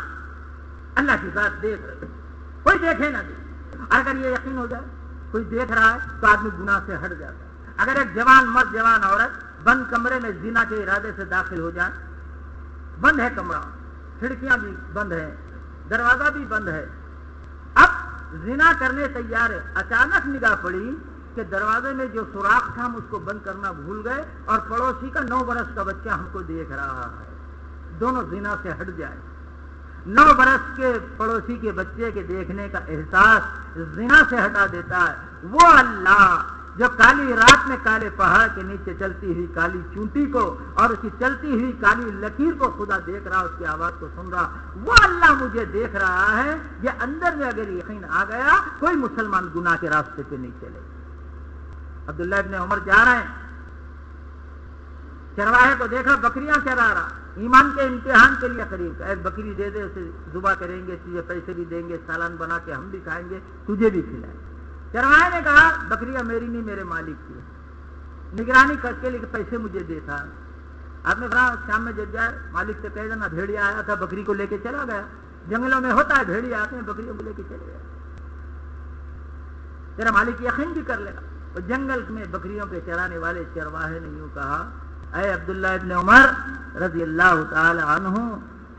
اللہ کی ذات دیکھ رہے، کوئی دیکھے نہ دیکھے۔ اگر یہ یقین ہو جائے کوئی دیکھ رہا ہے تو آدمی گناہ سے ہٹ جاتا ہے۔ اگر ایک جوان مرد جوان عورت بند کمرے میں زنا کے ارادے سے داخل ہو جائے، بند ہے کمرہ، کھڑکیاں بھی بند ہیں، دروازہ بھی بند ہے، اب زنا کرنے تیار ہے، اچانک نگاہ پڑی کہ دروازے میں جو سوراخ تھا ہم اس کو بند کرنا بھول گئے اور پڑوسی کا 9 برس کا بچہ ہم کو دیکھ رہا ہے، دونوں زنا سے ہٹ جائے۔ 9 برس کے پڑوسی کے بچے کے دیکھنے کا احساس زنا سے ہٹا دیتا ہے۔ وہ اللہ جو کالی رات میں کالے پہاڑ کے نیچے چلتی ہوئی کالی چونٹی کو اور اس کی چلتی ہوئی کالی لکیر کو خدا دیکھ رہا، اس کی آواز کو سن رہا، وہ اللہ مجھے دیکھ رہا ہے۔ یہ اندر میں اگر یقین آ گیا کوئی مسلمان گناہ کے راستے پہ نہیں چلے۔ عبداللہ ابن عمر جا رہے ہیں، چرواہے کو دیکھا بکریاں چرا رہا، ایمان کے امتحان کے لیے قریب ایک بکری دے دے، اسے ذبح کریں گے، تجھے پیسے بھی دیں گے، سالن بنا کے ہم بھی کھائیں گے، تجھے بھی کھلائیں گے۔ چرواہے نے کہا بکریاں میری نہیں میرے مالک کی ہے، نگرانی کر کے لیے پیسے مجھے دیتا ہے۔ آپ نے کہا شام میں جب جائے مالک سے کہہ دینا بھیڑیا آیا تھا بکری کو لے کے چلا گیا، جنگلوں میں ہوتا ہے بھیڑیا آتے ہیں بکریوں کو لے کے چلے گئے، تیرا مالک یقین بھی کر لے گا۔ اور جنگل میں بکریوں کے چرانے والے چرواہے نے یوں کہا اے عبداللہ ابن عمر رضی اللہ تعالی عنہ،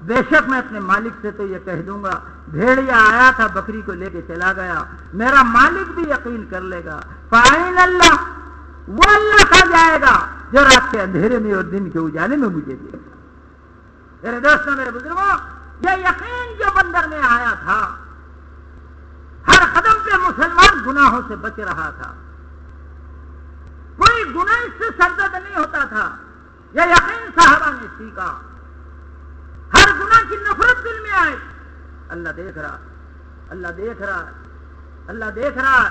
بے شک میں اپنے مالک سے تو یہ کہہ دوں گا بھیڑیا آیا تھا بکری کو لے کے چلا گیا، میرا مالک بھی یقین کر لے گا۔ فَأَيْنَ اللَّهُ، وہ اللہ کہا جائے گا جو رات کے اندھیرے میں اور دن کے اجالے میں مجھے دے گا۔ میرے دوستوں میرے بزرگوں، یہ یقین جو بندر میں آیا تھا، ہر قدم پہ مسلمان گناہوں سے بچ رہا تھا، کوئی گناہ اس سے سرزد نہیں ہوتا تھا، یہ یقین صحابہ نے سیکھا۔ ہر گناہ کی نفرت دل میں آئے، اللہ دیکھ رہا، اللہ دیکھ رہا، اللہ دیکھ رہا۔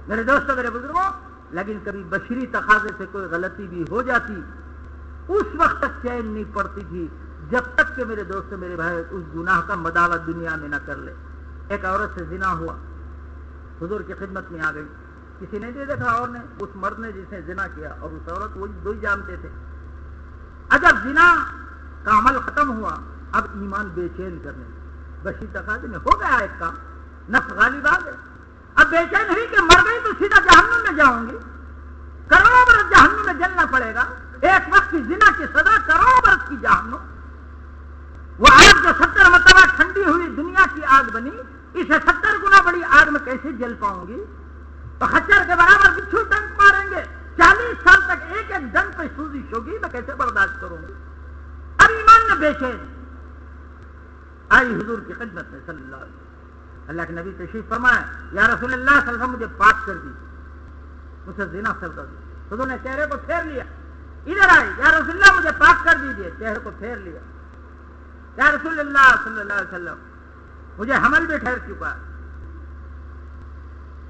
میرے دوستوں میرے بزرگوں، لیکن کبھی بشری تقاضے سے کوئی غلطی بھی ہو جاتی، اس وقت تک چین نہیں پڑتی تھی جب تک کہ میرے دوستوں میرے بھائی اس گناہ کا مداوع دنیا میں نہ کر لے۔ ایک عورت سے زنا ہوا، حضور کی خدمت میں آ گئی. کسی نے نہیں دیکھا اور نے اس مرد نے جس نے زنا کیا اور اس عورت وہی دو ہی جانتے تھے. جب زنا کا عمل ختم ہوا اب ایمان بے چین کرنے بشیر تقاضے میں ہو گیا ایک کام, نفس غالب آ گئے. اب بے چین ہوئی کہ مر گئی تو سیدھا جہنم میں جاؤں گی, کروڑوں برس جہنم میں جلنا پڑے گا. ایک وقت کی زنا کی سزا کروڑوں برس کی جہنم. وہ آگ جو 70 مرتبہ ٹھنڈی ہوئی دنیا کی آگ بنی, اسے 70 گنا بڑی آگ میں کیسے جل پاؤں گی؟ تو خچر کے برابر بچھو ڈنک ماریں گے, 40 سال تک ایک ایک ڈنک پہ سوزش ہوگی, میں کیسے برداشت کروں گی؟ اب ایمان میں بے چین آئی حضور کی خدمت میں صلی اللہ علیہ وسلم. اللہ کے نبی تشریف فرمائے, یا رسول اللہ صلی اللہ علیہ وسلم مجھے پاک کر دی, مجھ سے زنا سر کر دی. حضور نے چہرے کو پھیر لیا, ادھر آئی, یا رسول اللہ مجھے پاک کر دیجیے, چہرے کو پھیر لیا. یا رسول اللہ صلی اللہ علیہ وسلم مجھے حمل بھی ٹھہر چکا ہے.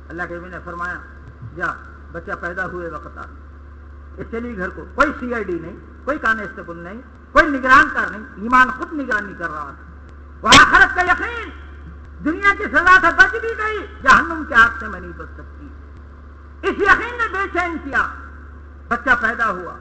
اللہ کے نبی نے فرمایا, جا بچہ پیدا ہوئے وقت آ, چلی گھر کو, کوئی CID نہیں, کوئی کانسٹیبل نہیں, کوئی نگران کار نہیں, ایمان خود نگرانی کر رہا تھا. وہ آخرت کا یقین, دنیا کی سزا سے بچ بھی گئی, جہنم کے ہاتھ سے میں نہیں بچ سکتی. اس یقین نے بے چین کیا. بچہ پیدا ہوا,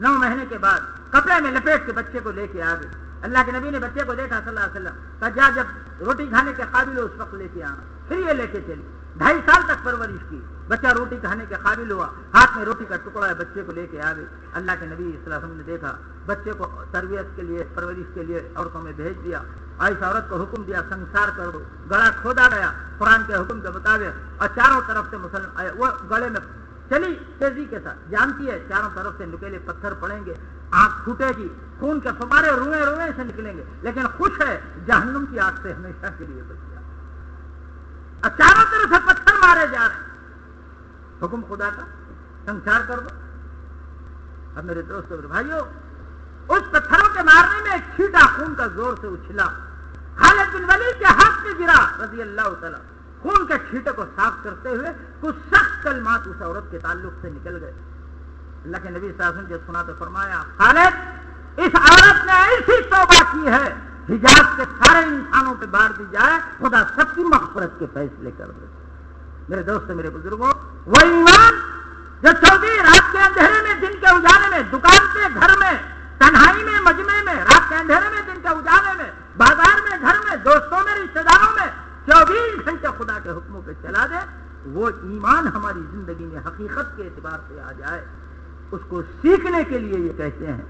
9 مہینے کے بعد کپڑے میں لپیٹ کے بچے کو لے کے آ گئے. اللہ کے نبی نے بچے کو دیکھا صلی اللہ علیہ وسلم, کہا جا جب روٹی کھانے کے قابل ہو اس وقت لے کے آنا. پھر یہ لے کے چلی, 2.5 سال تک پرورش کی. بچہ روٹی کھانے کے قابل ہوا, ہاتھ میں روٹی کا ٹکڑا ہے, بچے کو لے کے آ گئے. اللہ کے نبی صلی اللہ علیہ وسلم نے دیکھا, بچے کو تربیت کے لیے, پرورش کے لیے عورتوں میں بھیج دیا. ایسا عورت کو حکم دیا سنسار کر دو, گڑا کھودا گیا قرآن کے حکم کے مطابق, اور چاروں طرف سے مسلمان وہ گڑے میں چلی تیزی کے ساتھ. جانتی ہے چاروں طرف سے نکیلے پتھر پڑیں گے, آنکھ پھوٹے گی, خون کے فوارے روئیں روئیں سے نکلیں گے, لیکن خوش ہے جہنم کی آگ سے ہمیشہ کے لیے بچ گیا. اور چاروں طرف سے پتھر مارے جا رہے ہیں, حکم خدا کا سنسار کر دو. اب میرے دوستوں اور بھائیوں, اس پتھروں کے مارنے میں ایک چھینٹا خون کا زور سے اچھلا, خالد بن ولید کے ہاتھ میں گرا رضی اللہ تعالیٰ. خون کے چھینٹے کو صاف کرتے ہوئے کچھ سخت کلمات اس عورت کے تعلق سے نکل گئے. اللہ کے نبی صلی اللہ علیہ وسلم جب سنا تو فرمایا, خالد اس عورت نے ایسی توبہ کی ہے حجاز کے سارے انسانوں پہ بار دی جائے, خدا سب کی مغفرت کے فیصلے کر دے. میرے دوستوں میرے بزرگوں, وہ ایمان جو 24 رات کے اندھیرے میں دن کے اجالے میں, دکان پہ گھر میں, تنہائی میں مجمع میں, رات کے اندھیرے میں دن کے اجالے میں, بازار میں گھر میں, دوستوں میں رشتے داروں میں 24 گھنٹے خدا کے حکموں پہ چلا دے, وہ ایمان ہماری زندگی میں حقیقت کے اعتبار سے آ جائے. اس کو سیکھنے کے لیے یہ کہتے ہیں.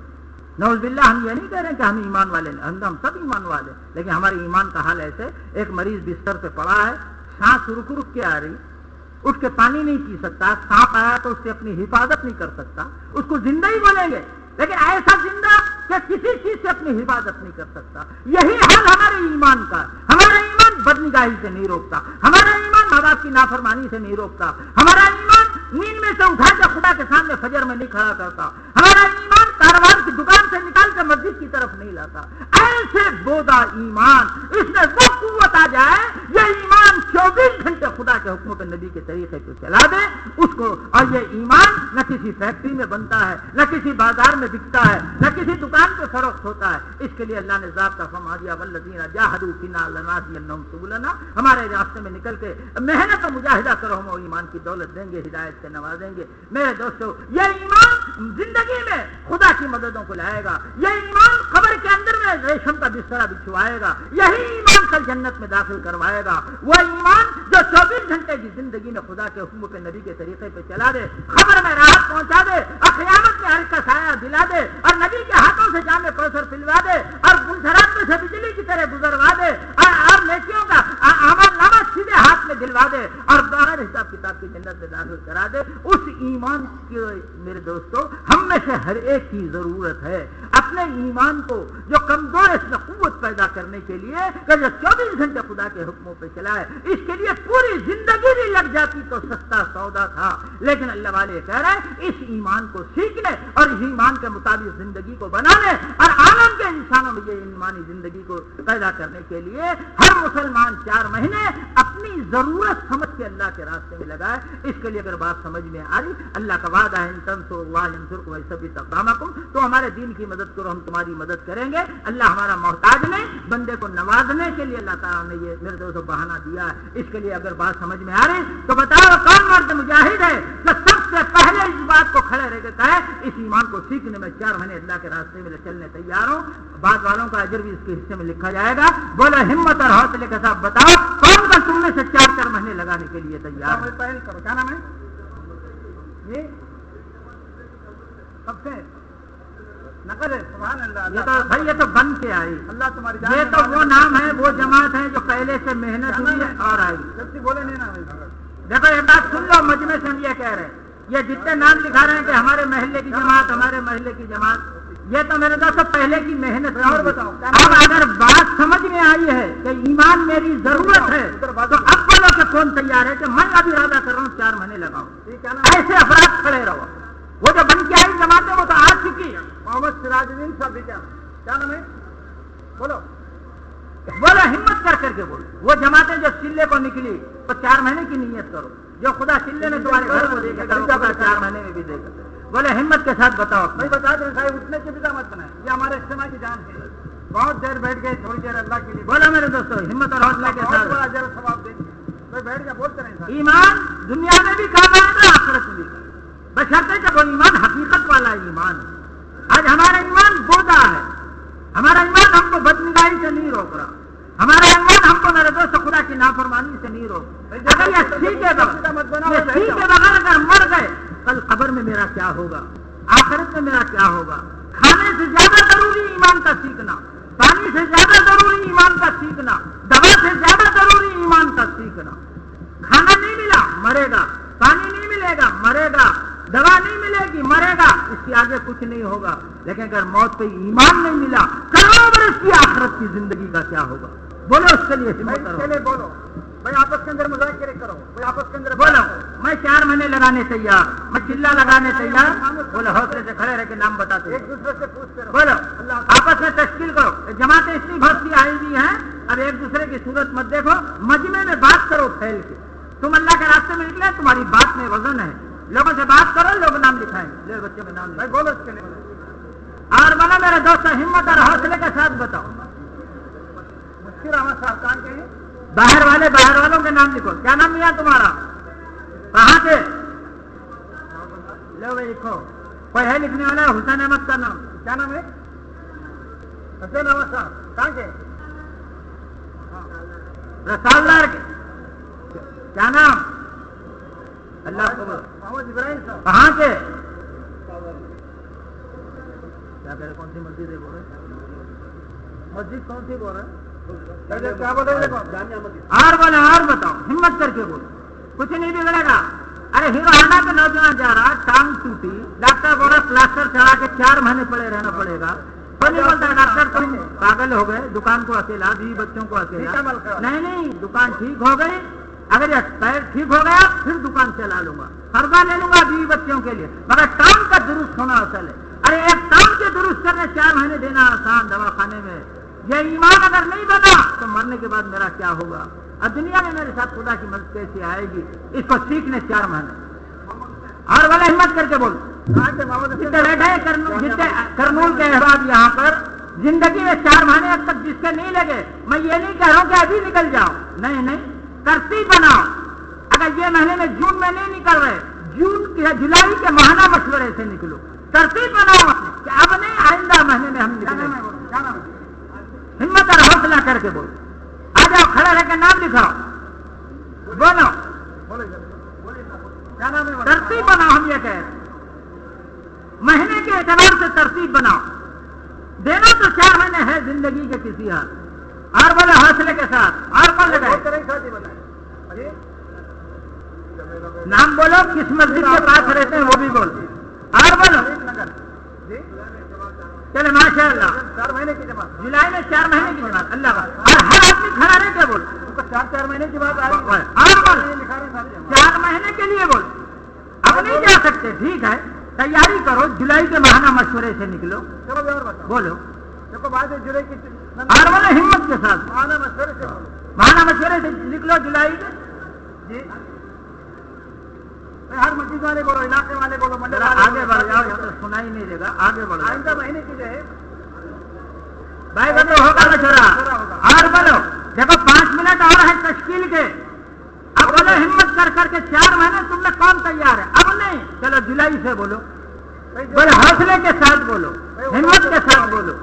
نعوذ باللہ ہم یہ نہیں کہہ رہے ہیں کہ ہم ایمان والے ہیں, ہم سب ایمان والے ہیں, لیکن ہمارے ایمان کا حال ایسے, ایک مریض بستر پہ پڑا ہے, سانس رک رک کے آ رہی, اٹھ کے پانی نہیں پی سکتا, سانپ آیا تو اس سے اپنی حفاظت نہیں کر سکتا, اس کو زندہ ہی بولیں گے, لیکن ایسا زندہ کہ کسی چیز سے اپنی حفاظت نہیں کر سکتا. یہی حال ہمارے ایمان کا. ہمارا ایمان بدنگاہی سے نہیں روکتا, ہمارا ایمان ماں باپ کی نافرمانی سے نہیں روکتا, ہمارا ایمان نیند میں سے اٹھا کے خدا کے سامنے فجر میں نہیں کھڑا کرتا, ہمارا ایمان کاروبار کی دکان سے نکال کے مسجد کی طرف نہیں لاتا. ایسے بودا ایمان, اس میں وہ قوت آ جائے, یہ ایمان 24 گھنٹے خدا کے حکموں پہ نبی کے طریقے پہ چلا دے اس کو. اور یہ ایمان نہ کسی فیکٹری میں بنتا ہے, نہ کسی بازار میں بکتا ہے, نہ کسی دکان پہ فروخت ہوتا ہے. اس کے لیے اللہ نے ضابطہ فرما دیا, والذین جاہدوا فینا لنہدینہم سبلنا, ہمارے راستے میں نکل کے محنت و مجاہدہ کرو, ہم ایمان کی دولت دیں گے, ہدایت سے نوازیں گے. میرے دوستو, یہ ایمان زندگی میں خدا کی مددوں کو لائے گا, یہ ایمان قبر کے اندر میں ریشم کا بستر بچھوائے گا, یہی ایمان کل جنت میں داخل کروائے گا. وہ ایمان جو 24 گھنٹے کی زندگی میں خدا کے حکم پہ نبی کے طریقے پہ چلا دے, خبر میں راحت پہنچا دے, اور قیامت میں ہر کا سایہ دلا دے, اور نبی کے ہاتھوں سے جامع کوثر پلوا دے, اور گلزرات میں سے بجلی کی طرح گزروا دے, اور نیکیوں کا اعمال نامہ سیدھے ہاتھ میں دلوا دے, اور بغیر حساب کتاب کی جنت میں داخل کرا دے. اس ایمان کی میرے دوستو ہم میں سے ہر ایک کی ضرورت ہے. اپنے ایمان کو جو کمزور ہے اس میں قوت پیدا کرنے کے لیے کہ جو 24 گھنٹے خدا کے حکموں پہ چلائے, اس کے لیے پوری زندگی بھی لگ جاتی تو سستا سودا تھا. لیکن اللہ والے کہہ رہے ہیں اس ایمان کو سیکھنے اور اس ایمان کے مطابق زندگی کو بنانے اور عالم کے انسانوں میں یہ ایمانی زندگی کو پیدا کرنے کے لیے ہر مسلمان 4 مہینے اپنے اپنی ضرورت سمجھ کے اللہ کے راستے میں لگائے. اس کے لیے اگر بات سمجھ میں آ رہی, اللہ کا وعدہ ہے ان تنصروا اللہ ینصرکم ویثبت اقدامکم, تو ہمارے دین کی مدد کرو, ہم تمہاری مدد کریں گے. اللہ ہمارا محتاج نہیں, بندے کو نوازنے کے لیے اللہ تعالیٰ نے یہ میرے دوستوں بہانہ دیا ہے. اس کے لیے اگر بات سمجھ میں آ رہی تو بتاؤ کون مرد مجاہد ہے جو سب سے پہلے اس بات کو کھڑے رہ کے کہے اس ایمان کو سیکھنے میں 4 مہینے اللہ کے راستے میں چلنے تیار ہوں. بعد والوں کا اجر بھی اس کے حصے میں لکھا جائے گا. بولو ہمت اور حوصلے کے ساتھ بتاؤ کون کا تم میں سے 4 مہینے لگانے کے لیے تیار ہے؟ پہل کرو. کیا نام ہے یہ؟ سب سے نقل ہے. سبحان اللہ. یہ تو بھائی یہ تو بن کے آئی. اللہ تمہاری جان. یہ تو وہ نام ہے, وہ جماعت ہے جو پہلے سے محنت ہوئی ہے اور آئی. جلدی بولے نہیں نا. دیکھو یہ بات سن لو, مجمع سے ہم یہ کہہ رہے ہیں, یہ جتنے نام لکھا رہے ہیں کہ ہمارے محلے کی جماعت, ہمارے محلے کی جماعت, یہ تو میرے دوست پہلے کی محنت ہے. اور بتاؤ اب اگر بات سمجھ میں آئی ہے کہ ایمان میری ضرورت ہے تو اب بولو کہ کون تیار ہے کہ میں اب ارادہ کر رہا ہوں 4 مہینے لگاؤں. ایسے افراد کھڑے رہو. وہ جو بن کے آئی جماعت ہے وہ تو آ چکی ہے. محمد سراج الدین صاحب کیا نام ہے؟ بولو بولو ہمت کر کے بولو. وہ جماعتیں جو چلے کو نکلی تو 4 مہینے کی نیت کرو. جو خدا چلے میں تمہارے گھر کو دے گا 4 مہینے میں بھی دے گا. بولے ہمت کے ساتھ بتاؤ. میں بتا دیں صاحب اٹھنے کی بھی مت بنائے. یہ ہمارے اجتماع کی جان ہے. بہت دیر بیٹھ گئے, تھوڑی دیر اللہ کے لیے. بولو میرے دوستوں ہمت اور حوصلہ کے بہت بڑا ساتھ. اجر و ثواب دیں گے. میں بیٹھ گیا بولتے رہے صاحب. ایمان دنیا میں بھی کام آئے گا, آخرت میں بھی, بشرطے کہ وہ ایمان حقیقت والا ایمان. آج ہمارا ایمان بودا ہے. ہمارا ایمان ہم کو بدنگاہی سے نہیں روک رہا. ہمارا ایمان ہم کو میرے دوست خدا کی نافرمانی سے نہیں روک. اگر یہ سیکھے بغیر اگر مر گئے, کل قبر میں میرا کیا ہوگا, آخرت میں میرا کیا ہوگا. کھانے سے زیادہ ضروری ایمان کا سیکھنا, پانی سے زیادہ ضروری ایمان کا سیکھنا, دوا سے زیادہ ضروری ایمان کا سیکھنا. کھانا نہیں ملا مرے گا, پانی نہیں ملے گا مرے گا, دوا نہیں ملے گی مرے گا, اس کے آگے کچھ نہیں ہوگا. لیکن اگر موت پہ ایمان نہیں ملا, کروڑوں برس کی آخرت کی زندگی کا کیا ہوگا؟ بولو اس کے لیے بولو بھائی آپس کے اندر مذاکرے کرو. بھائی آپس کے اندر بولو میں 4 مہینے لگانے تیار, میں چلا لگانے تیار. بولو حوصلے سے کھڑے رہ کے نام بتاتے. ایک دوسرے سے پوچھتے رہو. بولو آپس میں تشکیل کرو. جماعتیں اتنی بہت سی آئی ہوئی ہیں, اب ایک دوسرے کی صورت مت دیکھو, مجمع میں بات کرو پھیل کے. تم اللہ کے راستے میں نکلے, تمہاری بات میں وزن ہے. لوگوں سے بات کرو, لوگ نام لکھائیں. لے بچے میں نام بھائی بولو اس کے لیے. اور بولو میرے دوست ہمت اور حوصلے کے ساتھ بتاؤ. مشکل احمد صاحب کہاں کے ہیں؟ باہر والوں کے نام لکھو. کیا نام لیا تمہارا, کہاں کے؟ لو بھائی لکھو. کوئی ہے لکھنے والا؟ حسین احمد کا نام. کیا نام ہے؟ حسین احمد صاحب کہاں کے؟ رسالدار کے. کیا نام؟ اللہ کو محمد ابراہیم صاحب کہاں کے؟ کیا کہہ رہے, کون سی مسجد ہے بول رہے؟ مسجد کون سی بول رہے ہیں؟ کیا بولے اور بولے اور بتاؤ, ہمت کر کے بولو, کچھ نہیں بگڑے گا. ارے ہیرو ہانڈا کا نوجوان جا رہا, ٹانگ ٹوٹی, ڈاکٹر بول رہا پلاسٹر چڑھا کے 4 مہینے پڑے رہنا پڑے گا. کوئی نہیں بولتا ڈاکٹر تم پاگل ہو گئے, دکان کو اکیلا, 20 بچوں کو اکیلا. نہیں دکان ٹھیک ہو گئی, اگر یہ پیر ٹھیک ہو گیا پھر دکان چلا لوں گا, قرضہ لے لوں گا 20 بچوں کے لیے, مگر ٹانگ کا درست ہونا اصل ہے. ارے ایک ٹانگ کے درست کرنے 4 مہینے دینا آسان دوا خانے میں. یہ ایمان اگر نہیں بنا تو مرنے کے بعد میرا کیا ہوگا؟ اب دنیا میں میرے ساتھ خدا کی مدد کیسے آئے گی؟ اس کو سیکھنے 4 مہینے. اور بڑے ہمت کر کے بول. جتنے بیٹھے کرنول کے احباب یہاں پر, زندگی میں 4 مہینے اب تک جس کے نہیں لگے, میں یہ نہیں کہہ رہا ہوں کہ ابھی نکل جاؤ, نہیں ترتیب بناؤ. اگر یہ مہینے میں جون میں نہیں نکل رہے, جولائی کے ماہانہ مشورے سے نکلو. ترتیب بناؤ اپنے کہ اب نہیں, آئندہ مہینے میں ہم نکلیں. ہمت اور حوصلہ کر کے بول. آ جاؤ, کھڑے رہ کے نام لکھاؤ. بولو ترتیب بناؤ. ہم یہ کہہ رہے ہیں مہینے کے اعتبار سے ترتیب بناؤ. دینا تو 4 مہینے ہے زندگی کے کسی حال. اور بولے حوصلے کے ساتھ. اور بول لگائے نام بولو, کس مسجد کے پاس رہتے ہیں وہ بھی بول. اور بولو چلے ماشاء اللہ. 4 مہینے کی جماعت, جولائی میں 4 مہینے کی جماعت. اللہ کا. اور ہر آدمی کھڑا رہ کے بول. 4 مہینے کی بات آئی. اور بول 4 مہینے کے لیے بول. اب نہیں جا سکتے, ٹھیک ہے, تیاری کرو, جولائی کے ماہانہ مشورے سے نکلو. چلو اور بتاؤ. بولو دیکھو بات ہے جولائی کی. اور بولے ہمت کے ساتھ. ماہانہ مشورے سے ماہانہ مشورے سے لکھ لو جولائی میں جی ہر مسجد والے بولو، علاقے والے بولو، منڈل ذرا والے آگے بڑھ جاؤ، یہاں تو سنائی نہیں دے گا، آگے بڑھ جاؤ آئندہ مہینے کی جو ہے بھائی بندو ہوگا مشورہ اور بولو دیکھو 5 منٹ اور ہے تشکیل کے، اب بولو ہمت کر کر کے 4 مہینے تم نے کون تیار ہے؟ اب نہیں، چلو جولائی سے بولو، بولو حوصلے کے ساتھ بولو، ہمت کے ساتھ بولو،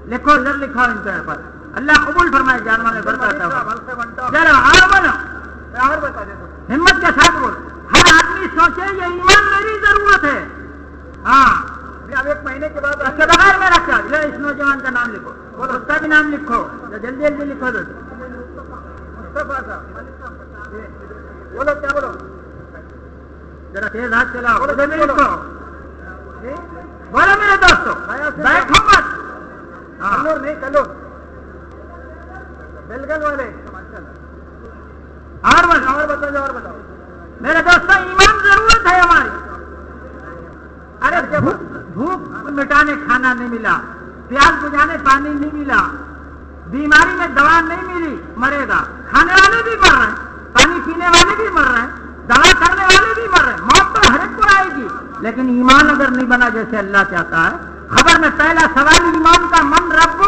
لکھو ادھر لکھو ان کے پر، اللہ قبول فرمائے جان والے برکات ہو۔ چلو اور بولو اور بتا دے تو ہمت کے ساتھ بولو، ہر آدمی سوچے یہ ایمان میری ضرورت ہے، ہاں اب 1 مہینے کے بعد اس کے بغیر میں رکھا اس نوجوان کا نام لکھو، بولو اس کا بھی نام لکھو، جلدی جلدی لکھو دو، مصطفیٰ صاحب بولو کیا بولو ذرا تیز ہاتھ چلاؤ، بولو، ادھر بھی بولو۔ لکھو، جی بولو میرے دوستو بیٹھو مت، ہاں کلور نہیں کلور بیلگل والے اور بولو اور بتاؤ اور بتاؤ میرے دوستو ایمان ضرورت ہے ہماری، ارے بھوک مٹانے کھانا نہیں ملا، پیاس بجھانے پانی نہیں ملا، بیماری میں دوا نہیں ملی، مرے گا، کھانے والے بھی مر رہے ہیں، پانی پینے والے بھی مر رہے ہیں، دوا کرنے والے بھی مر رہے ہیں، موت تو ہر ایک کو آئے گی، لیکن ایمان اگر نہیں بنا جیسے اللہ چاہتا ہے، خبر میں پہلا سوال ایمان کا، من رب،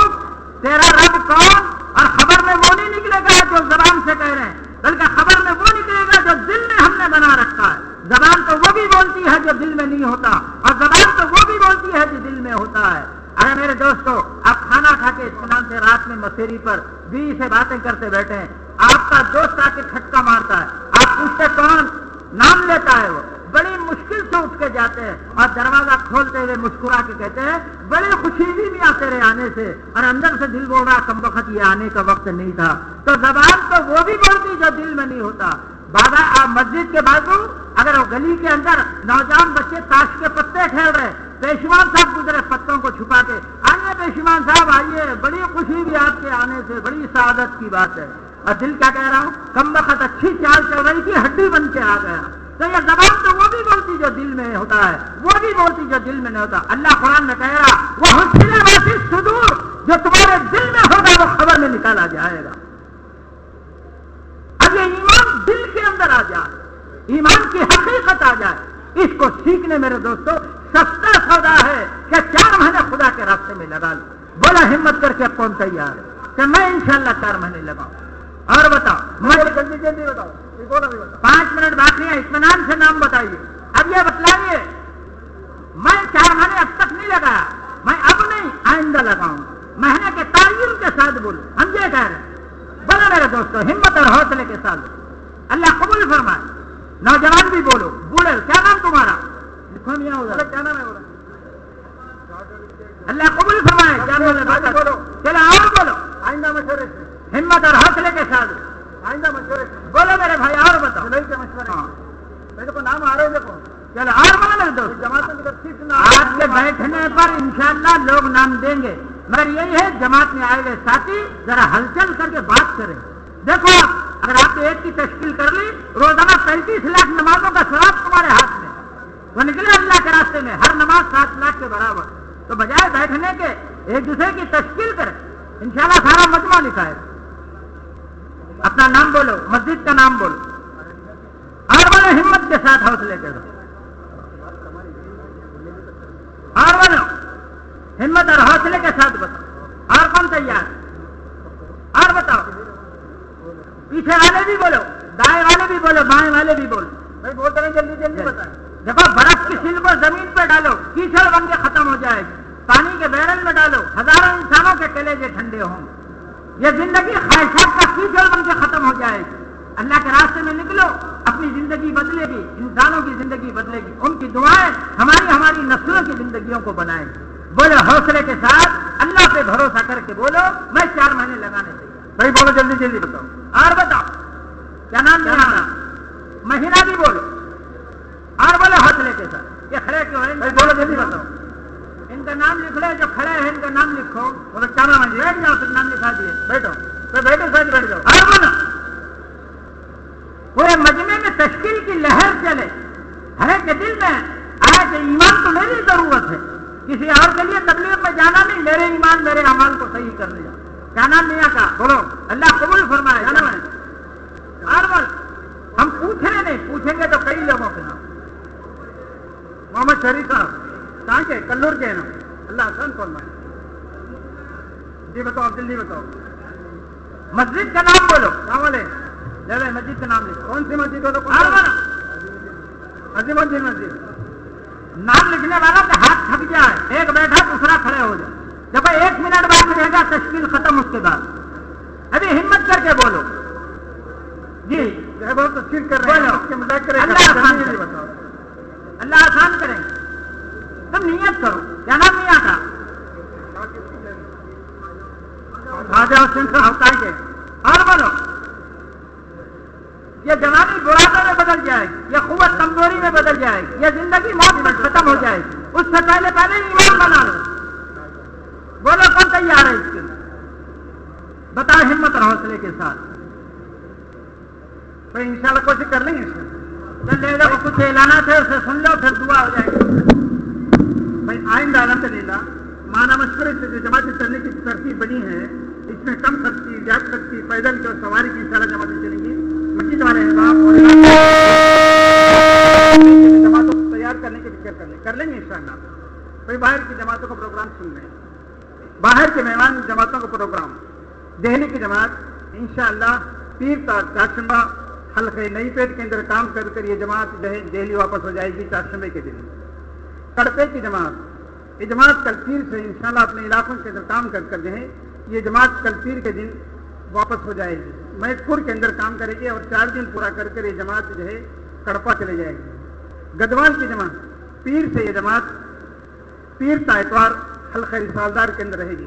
تیرا رب کون، اور خبر میں وہ نہیں نکلے گا جو زبان سے کہہ رہے ہیں، بلکہ خبر میں وہ نکلے گا جو دل میں ہم نے بنا رکھا ہے۔ زبان تو وہ بھی بولتی ہے جو دل میں نہیں ہوتا، اور زبان تو وہ بھی بولتی ہے جو دل میں ہوتا ہے۔ ارے میرے دوستو آپ کھانا کھا کے اطمینان سے رات میں مسیری پر بیوی سے باتیں کرتے بیٹھے ہیں، آپ کا دوست آ کے کھٹکا مارتا ہے، آپ پوچھتے کون، نام لیتا ہے، وہ بڑی مشکل سے اٹھ کے جاتے ہیں اور دروازہ کھولتے ہوئے مسکرا کے کہتے ہیں بڑی خوشی بھی نہیں آ تیرے آنے سے، اور اندر سے دل بول رہا کم وقت یہ آنے کا وقت نہیں تھا۔ تو زبان تو وہ بھی بولتی جو دل میں نہیں ہوتا۔ بابا مسجد کے بازو اگر وہ گلی کے اندر نوجوان بچے تاش کے پتے کھیل رہے، پیشمان صاحب گزرے پتوں کو چھپا کے، آئیے پیشمان صاحب آئیے، بڑی خوشی بھی آپ کے آنے سے، بڑی سعادت کی بات ہے، اور دل کیا کہہ رہا ہوں، کم وقت اچھی چال چل رہی تھی، ہڈی بن کے آ گیا۔ تو یہ زبان تو وہ بھی بولتی جو دل میں ہوتا ہے، وہ بھی بولتی جو دل میں نہیں ہوتا۔ اللہ قرآن میں کہہ رہا وہ حسن واسی صدور، جو تمہارے دل میں ہوگا وہ خبر میں نکالا جائے گا۔ اب یہ ایمان دل کے اندر آ جائے، ایمان کی حقیقت آ جائے، اس کو سیکھنے میرے دوستو سستا سودا ہے کہ 4 مہینے خدا کے راستے میں لگا لو۔ بولا ہمت کر کے کون تیار ہے کہ میں انشاءاللہ 4 مہینے لگاؤں؟ اور بتاؤ جلدی جلدی بتاؤ، 5 منٹ باقی ہے، اطمینان سے نام بتائیے۔ اب یہ بتلائیے میں 4 مہینے اب تک نہیں لگایا، میں اب نہیں آئندہ لگاؤں، مہینے کے تعین کے ساتھ بولو، ہم یہ کہہ رہے ہیں۔ بولو میرے دوستو ہمت اور حوصلے کے ساتھ، اللہ قبول فرمائے۔ نوجوان بھی بولو، بوڑھے کیا نام تمہارا؟ لکھو میاں ادھر، کیا نام ہے بولا اللہ قبول فرمائے، کیا بولو؟ چلو اور بولو، آئندہ مشورے سے، ہمت اور حوصلے کے ساتھ آئندہ مشورے سے، بولو میرے بھائی، اور بتاؤ۔ جولائی کے مشورے میرے کو نام آ رہے ہیں، دیکھو چلو اور بولو میرے دوست، جماعتوں کی طرف سے آپ کے بیٹھنے پر انشاءاللہ لوگ نام دیں گے، مگر یہی ہے جماعت میں آئے ہوئے ساتھی ذرا ہلچل کر کے بات کریں۔ دیکھو اگر آپ نے ایک کی تشکیل کر لی، روزانہ 35 لاکھ نمازوں کا ثواب تمہارے ہاتھ میں، وہ نکلے اللہ کے راستے میں، ہر نماز 7 لاکھ کے برابر۔ تو بجائے بیٹھنے کے ایک دوسرے کی تشکیل کریں، انشاءاللہ سارا مجمع لکھائے۔ اپنا نام بولو، مسجد کا نام بولو، اور بولو ہمت کے ساتھ، حوصلے کے ساتھ، اور بولو ہمت اور حوصلے کے ساتھ بتاؤ۔ اور کون تیار؟ اور بتاؤ، پیچھے والے بھی بولو، دائیں والے بھی بولو، بائیں والے بھی بولو۔ بھائی بولتے رہے، جلدی جلدی بتائیں۔ دیکھو برف کی سیل کو زمین پہ ڈالو، کیچڑ بن کے ختم ہو جائے گی، پانی کے بیرل میں ڈالو، ہزاروں انسانوں کے کلیجے ٹھنڈے ہوں گے، یہ زندگی خواہشات کا کیچڑ بن کے ختم ہو جائے گی۔ اللہ کے راستے میں نکلو، اپنی زندگی بدلے گی، انسانوں کی زندگی بدلے گی، ان کی دعائیں ہماری نسلوں کی زندگیوں کو بنائیں گی۔ بولو حوصلے کے ساتھ، اللہ پہ بھروسہ کر کے بولو میں 4 مہینے لگانے چاہیے۔ بھائی بولو جلدی جلدی بتاؤ۔ اور بتاؤ کیا نام ہے؟ مہینہ بھی بولو، اور بولو حوصلے کے ساتھ۔ یہ کھڑے کیوں ہیں؟ بھائی بولو جلدی بتاؤ۔ ان کا نام لکھ لے، جو کھڑے ہیں ان کا نام لکھو، بولو کیا نام ہے؟ بیٹھ جاؤ، پھر نام لکھا دیے، بیٹھو، بیٹھو ساتھ بیٹھ جاؤ۔ اور بولو پورے مجمع میں تشکیل کی لہر چلے، ہر ایک کے دل میں آئے کہ ایمان تو میری ضرورت ہے، کسی اور کے لیے تبلیغ میں جانا نہیں، میرے ایمان میرے اعمال کو صحیح کر لیا۔ کیا نام میاں کا؟ بولو اللہ قبول فرمائے. کیا نام ہے؟ ارمل. ہم پوچھ رہے نہیں، پوچھیں گے تو کئی لوگوں کے نام. محمد شریف صاحب کہاں کے؟ کلور کے ہیں نا. اللہ حسن فرمائے. جی بتاؤ، جلدی بتاؤ. مسجد کا نام بولو. کہاں والے؟ جب مسجد کا نام لکھو. کون سی مسجد ہو؟ ارمل. عظیم الدین مسجد. نام لکھنے والا کا ہاتھ تھک جائے، ایک بیٹھا دوسرا کھڑے ہو جائے. جب 1 منٹ بعد رہے گا تشکیل ختم. اس کے بعد ابھی ہمت کر کے بولو. جی بہت تشکیل کر رہے ہیں. بولو. اس کے مذاکرے کریں. اللہ آسان جلدی کرے. بتاؤ. اللہ آسان کریں. تم نیت کرو. کیا نام میاں کا؟ خواجہ حسین صاحب کہاں کے؟ اور بولو. یہ جوانی بڑھاپے میں بدل جائے گی، یہ قوت کمزوری میں بدل جائے گی، یہ زندگی موت میں ختم ہو جائے گی. اس سے پہلے ایمان بنا لو. بولو کون تیار ہے اس کے لیے؟ بتاؤ ہمت اور حوصلے کے ساتھ. بھائی انشاءاللہ کوشش کر لیں گے. چلے لوگ کچھ اعلانات ہے اسے سن لو پھر دعا ہو جائے گی. بھائی آئندہ الحمدللہ مانا مشورے سے جو جماعتیں چلنے کی ترتیب بنی ہے، اس میں کم خرچی، زیادہ خرچی، پیدل کی اور سواری کی انشاءاللہ جماعتیں چلیں گی. مسجد والے احباب اور جماعتوں کو تیار کرنے کی فکر کر لیں گے انشاءاللہ. بھائی باہر کی جماعتوں کا پروگرام سن رہے ہیں، باہر کے مہمان جماعتوں کا پروگرام. دہلی کی جماعت انشاءاللہ پیر تا چاشمبہ حلقہ نئی پیٹ کے اندر کام کر کر یہ جماعت دہلی واپس ہو جائے گی چاشمبے کے دن. کڑپے کی جماعت، یہ جماعت کل پیر سے انشاءاللہ اپنے علاقوں کے اندر کام کر جو ہے یہ جماعت کل پیر کے دن واپس ہو جائے گی. مہتپور کے اندر کام کرے گی اور 4 دن پورا کر کر یہ جماعت جو ہے کڑپا چلے جائے گی. گدوال کی جماعت پیر سے یہ جماعت پیر تا اتوار حلقہ رسالدار کے اندر رہے گی.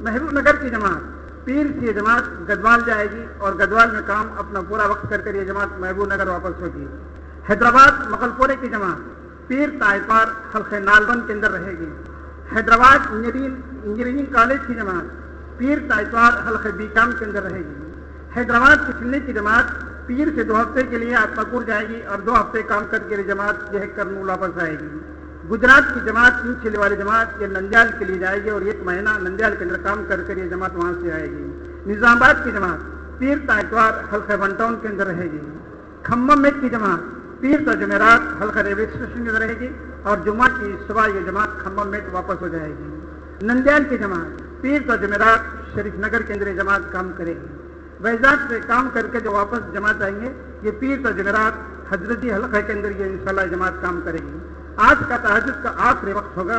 محبوب نگر کی جماعت پیر سے یہ جماعت گدوال جائے گی اور گدوال میں کام اپنا پورا وقت کر یہ جماعت محبوب نگر واپس ہوگی. حیدرآباد مغلپورے کی جماعت پیر تا اتوار حلقہ نالبند کے اندر رہے گی. حیدرآباد انجینئرنگ کالج کی جماعت پیر تا اتوار حلقہ بیکام کے اندر رہے گی. حیدرآباد کی چلنے کی جماعت پیر سے 2 ہفتے کے لیے آتماپور جائے گی اور 2 ہفتے کام کر کے جماعت جو ہے کرنول واپس آئے گی. گجرات کی جماعت چلے والی جماعت یہ نندیال کے لیے جائے گی اور 1 مہینہ نندیال کے اندر کام کر یہ جماعت وہاں سے آئے گی. نظام آباد کی جماعت پیر تا اتوار حلقہ ون ٹاؤن کے اندر رہے گی. کھمم میں کی جماعت پیر تا جمعرات حلقہ ریلوے اسٹیشن کے اندر رہے گی اور جمعہ کی صبح یہ جماعت کھمم میں واپس ہو جائے گی. نندیال کی جماعت پیر تا جمعرات شریف نگر کے اندر یہ جماعت کام کرے گی. ویزاگ سے کام کر کے جو واپس جماعت آئیں گے یہ پیر تا جمعرات حضرتی حلقہ کے اندر یہ انشاءاللہ جماعت کام کرے گی. آج کا تہجد کا آخری وقت ہوگا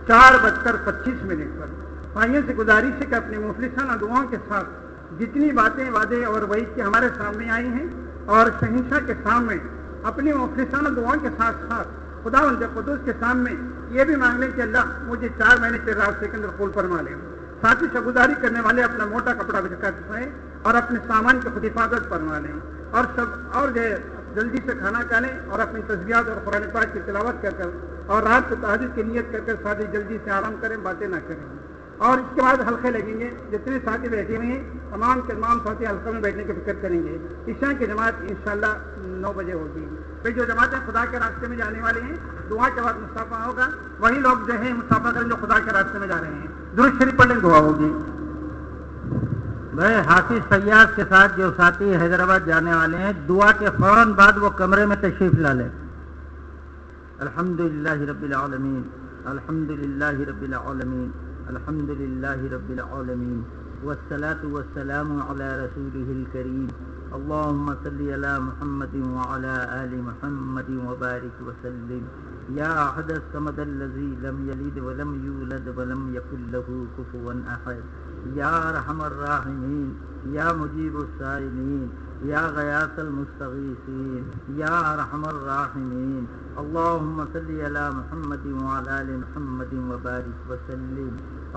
4:25 پر. بھائیوں سے گزارش ہے کہ اپنی مفلسانہ دعاؤں کے ساتھ جتنی باتیں وعدے اور وعید کے ہمارے سامنے آئی ہیں اور شہنشاہ کے سامنے اپنی مفلسانہ دعاؤں کے ساتھ ساتھ خداوند قدوس کے سامنے یہ بھی مانگ لیں کہ اللہ مجھے 4 مہینے کے راستے کے اندر قبول فرما لیں. ساتھی شگزاری کرنے والے اپنا موٹا کپڑا بچا سوئیں اور اپنے سامان کی خود حفاظت فرما لیں اور جو ہے جلدی سے کھانا کھا لیں اور اپنی تسبیحات اور قرآن پاک کی تلاوت کر اور رات کو تہجد کی نیت کر ساتھی جلدی سے آرام کریں، باتیں نہ کریں. اور اس کے بعد حلقے لگیں گے. جتنے ساتھی بیٹھے ہوئے ہیں تمام کے تمام ساتھی حلقے میں بیٹھنے کی فکر کریں گے. عشاء کی جماعت انشاءاللہ 9 بجے ہوگی. بھائی جو جماعتیں خدا کے راستے میں جانے والی ہیں دعا کے بعد مصطفیٰ ہوگا، وہی لوگ جو ہے مصطفیٰ کریں جو خدا کے راستے میں جا رہے ہیں. درود شریف پڑھ لیں، دعا ہوگی. بھائی حافظ فیاض کے ساتھ جو ساتھی حیدرآباد جانے والے ہیں دعا کے فوراً بعد وہ کمرے میں تشریف لا لیں. الحمدللہ رب العالمین، الحمدللہ رب العالمین، الحمدللہ رب العالمین، والصلاة والسلام علی رسولہ الکریم. اللہم صلی علی محمد وعلی آل محمد وبارک وسلم. یا احد الصمد الذی لم یلد ولم یولد ولم یکن له کفوا احد. یا ارحم الراحمین، یا مجیب السائلین، یا غیاث المستغیثین، یا ارحم الراحمین. اللہم صلی علی محمد وعلی آل محمد وبارک وسلم.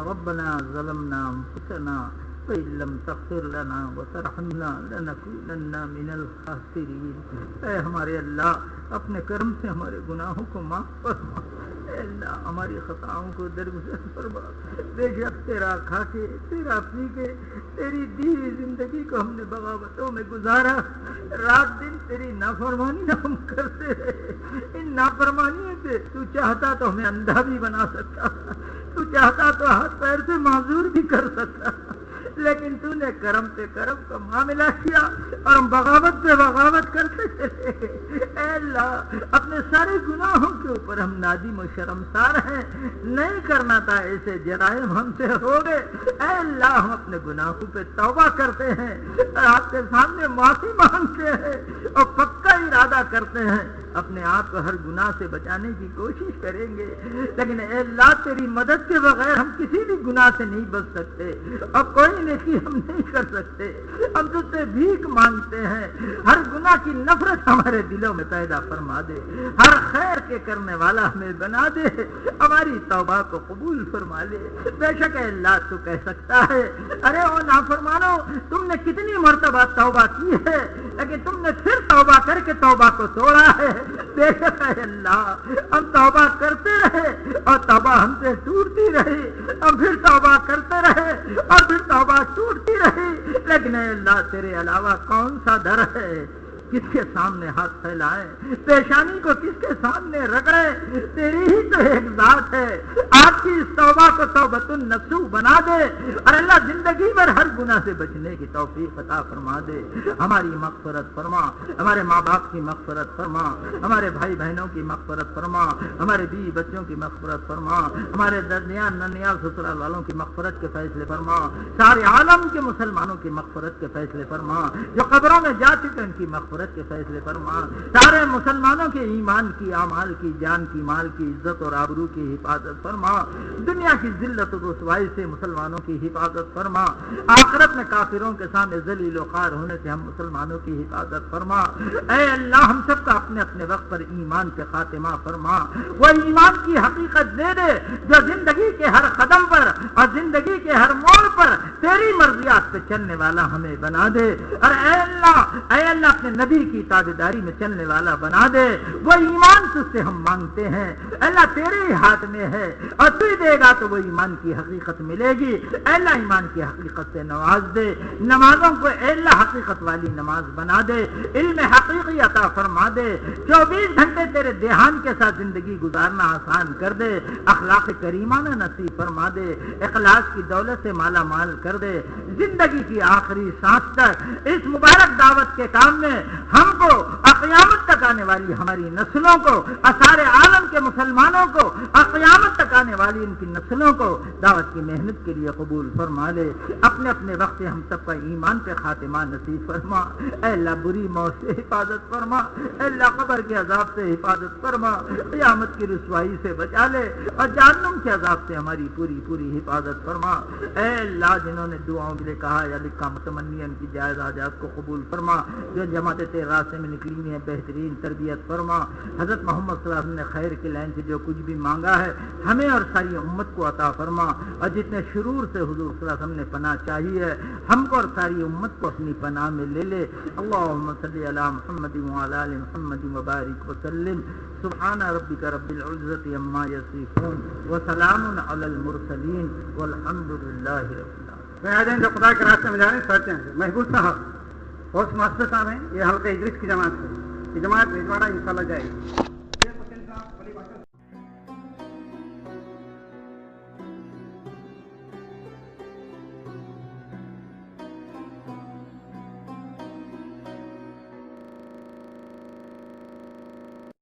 ربنا ظلمنا انفسنا وإن لم تغفر لنا وترحمنا لنكونن من الخاسرین. اے ہمارے اللہ اپنے کرم سے ہمارے گناہوں کو معاف فرما. اے اللہ ہماری خطاؤں کو درگزر فرما. بے شک تیرا کھا کے تیرا پی کے تیری دی ہوئی زندگی کو ہم نے بغاوتوں میں گزارا. رات دن تیری نافرمانی ہم کرتے رہے. ان نافرمانیوں سے تو چاہتا تو ہمیں اندھا بھی بنا سکتا، تو چاہتا تو ہاتھ پیر سے معذور بھی کر سکتا، لیکن تو نے کرم پہ کرم کا معاملہ کیا اور ہم بغاوت پہ بغاوت کرتے چلے گئے۔ اے اللہ اپنے سارے گناہوں کے اوپر ہم نادم و شرمسار ہیں، نہیں کرنا تھا ایسے جرائم ہم سے ہو گئے۔ اے اللہ ہم اپنے گناہوں پہ توبہ کرتے ہیں اور آپ کے سامنے معافی مانگتے ہیں اور پکا ارادہ کرتے ہیں اپنے آپ کو ہر گناہ سے بچانے کی کوشش کریں گے، لیکن اے اللہ تیری مدد کے بغیر ہم کسی بھی گناہ سے نہیں بچ سکتے اور کوئی نیکی ہم نہیں کر سکتے۔ ہم تجھ سے بھیک مانگتے ہیں، ہر گناہ کی نفرت ہمارے دلوں میں پیدا فرما دے، ہر خیر کے کرنے والا ہمیں بنا دے، ہماری توبہ کو قبول فرما لے۔ بے شک اے اللہ تو کہہ سکتا ہے ارے او نافرمانو تم نے کتنی مرتبہ توبہ کی ہے لیکن تم نے پھر توبہ کر کے توبہ کو توڑا ہے۔ بے شک اے اللہ ہم توبہ کرتے رہے اور توبہ ہم سے ٹوٹتی رہی، ہم پھر توبہ کرتے رہے اور پھر توبہ ٹوٹتی رہی، لیکن اے اللہ تیرے علاوہ کون سا در ہے؟ کس کے سامنے ہاتھ پھیلائے، پیشانی کو کس کے سامنے رگڑے؟ تیری ہی تو ایک ذات ہے۔ آپ کی اس توبہ کو توبۃ النصوح بنا دے اور اللہ زندگی بھر ہر گناہ سے بچنے کی توفیق عطا فرما دے۔ ہماری مغفرت فرما، ہمارے ماں باپ کی مغفرت فرما، ہمارے بھائی بہنوں کی مغفرت فرما، ہمارے بیوی بچوں کی مغفرت فرما، ہمارے درمیان ننیال سسرال والوں کی مغفرت کے فیصلے فرما، سارے عالم کے مسلمانوں کی مغفرت کے فیصلے فرما، جو قبروں میں جا چکے ان کی مغفرت کے فیصلے فرما، سارے مسلمانوں کے ایمان کی، اعمال کی، جان کی، مال کی، عزت اور آبرو کی حفاظت فرما، دنیا کی ذلت و رسوائی سے مسلمانوں کی حفاظت فرما، آخرت میں کافروں کے سامنے ذلیل و خوار ہونے سے ہم مسلمانوں کی حفاظت فرما۔ اے اللہ ہم سب کا اپنے اپنے وقت پر ایمان کے خاتمہ فرما، وہ ایمان کی حقیقت دے دے جو زندگی کے ہر قدم پر اور زندگی کے ہر موڑ پر تیری مرضیات پہ چلنے والا ہمیں بنا دے، اور اے اللہ اپنے نبی کی تابعداری میں چلنے والا بنا دے۔ وہ ایمان تجھ سے ہم مانگتے ہیں اللہ تیرے ہی ہاتھ میں ہے اور تو ہی دے گا تو وہ ایمان کی حقیقت ملے گی۔ اے اللہ ایمان کی حقیقت سے نواز دے، نمازوں کو اے اللہ حقیقت والی نماز بنا دے، علم حقیقی عطا فرما دے، 24 گھنٹے تیرے دھیان کے ساتھ زندگی گزارنا آسان کر دے، اخلاق کریمانہ نصیب فرما دے، اخلاص کی دولت سے مالا مال کر دے، زندگی کی آخری سانس تک اس مبارک دعوت کے کام میں ہم کو قیامت تک آنے والی ہماری نسلوں کو، سارے عالم کے مسلمانوں کو، قیامت تک آنے والی ان کی نسلوں کو دعوت کی محنت کے لیے قبول فرما لے۔ اپنے اپنے وقت ہم سب کا ایمان پہ خاتمہ نصیب فرما۔ اے اللہ بری موت سے حفاظت فرما، اے اللہ قبر کے عذاب سے حفاظت فرما، قیامت کی رسوائی سے بچا لے اور جہنم کے عذاب سے ہماری پوری پوری حفاظت فرما۔ اے اللہ جنہوں نے دعاؤں کے لیے کہا یا لکھا متمنی ان کی جائز حاجات کو قبول فرما، جو جماعت تیرے راستے میں نکلی ہوئی ہیں بہترین تربیت فرما۔ حضرت محمد صلی اللہ علیہ وسلم نے خیر کی لائن سے جو کچھ بھی مانگا ہے ہمیں اور ساری امت کو عطا فرما، اور جتنے شرور سے حضور صلی اللہ علیہ وسلم نے پناہ چاہی ہے ہم کو اور ساری امت کو اپنی پناہ میں لے لے۔ اللہم صلی علی محمد وعلی آل محمد وبارک وسلم۔ سبحان ربک رب العزت عما یصفون وسلام علی المرسلین والحمد للہ رب العالمین۔ جو خدا کے راستے میں جا رہے ہیں ساتھ ہیں محبوب صاحب اور ماسٹر صاحب ہیں، یہ حلقہ ادریس کی جماعت ہے، یہ جماعت بھیجواڑا انشاءاللہ جائے گی۔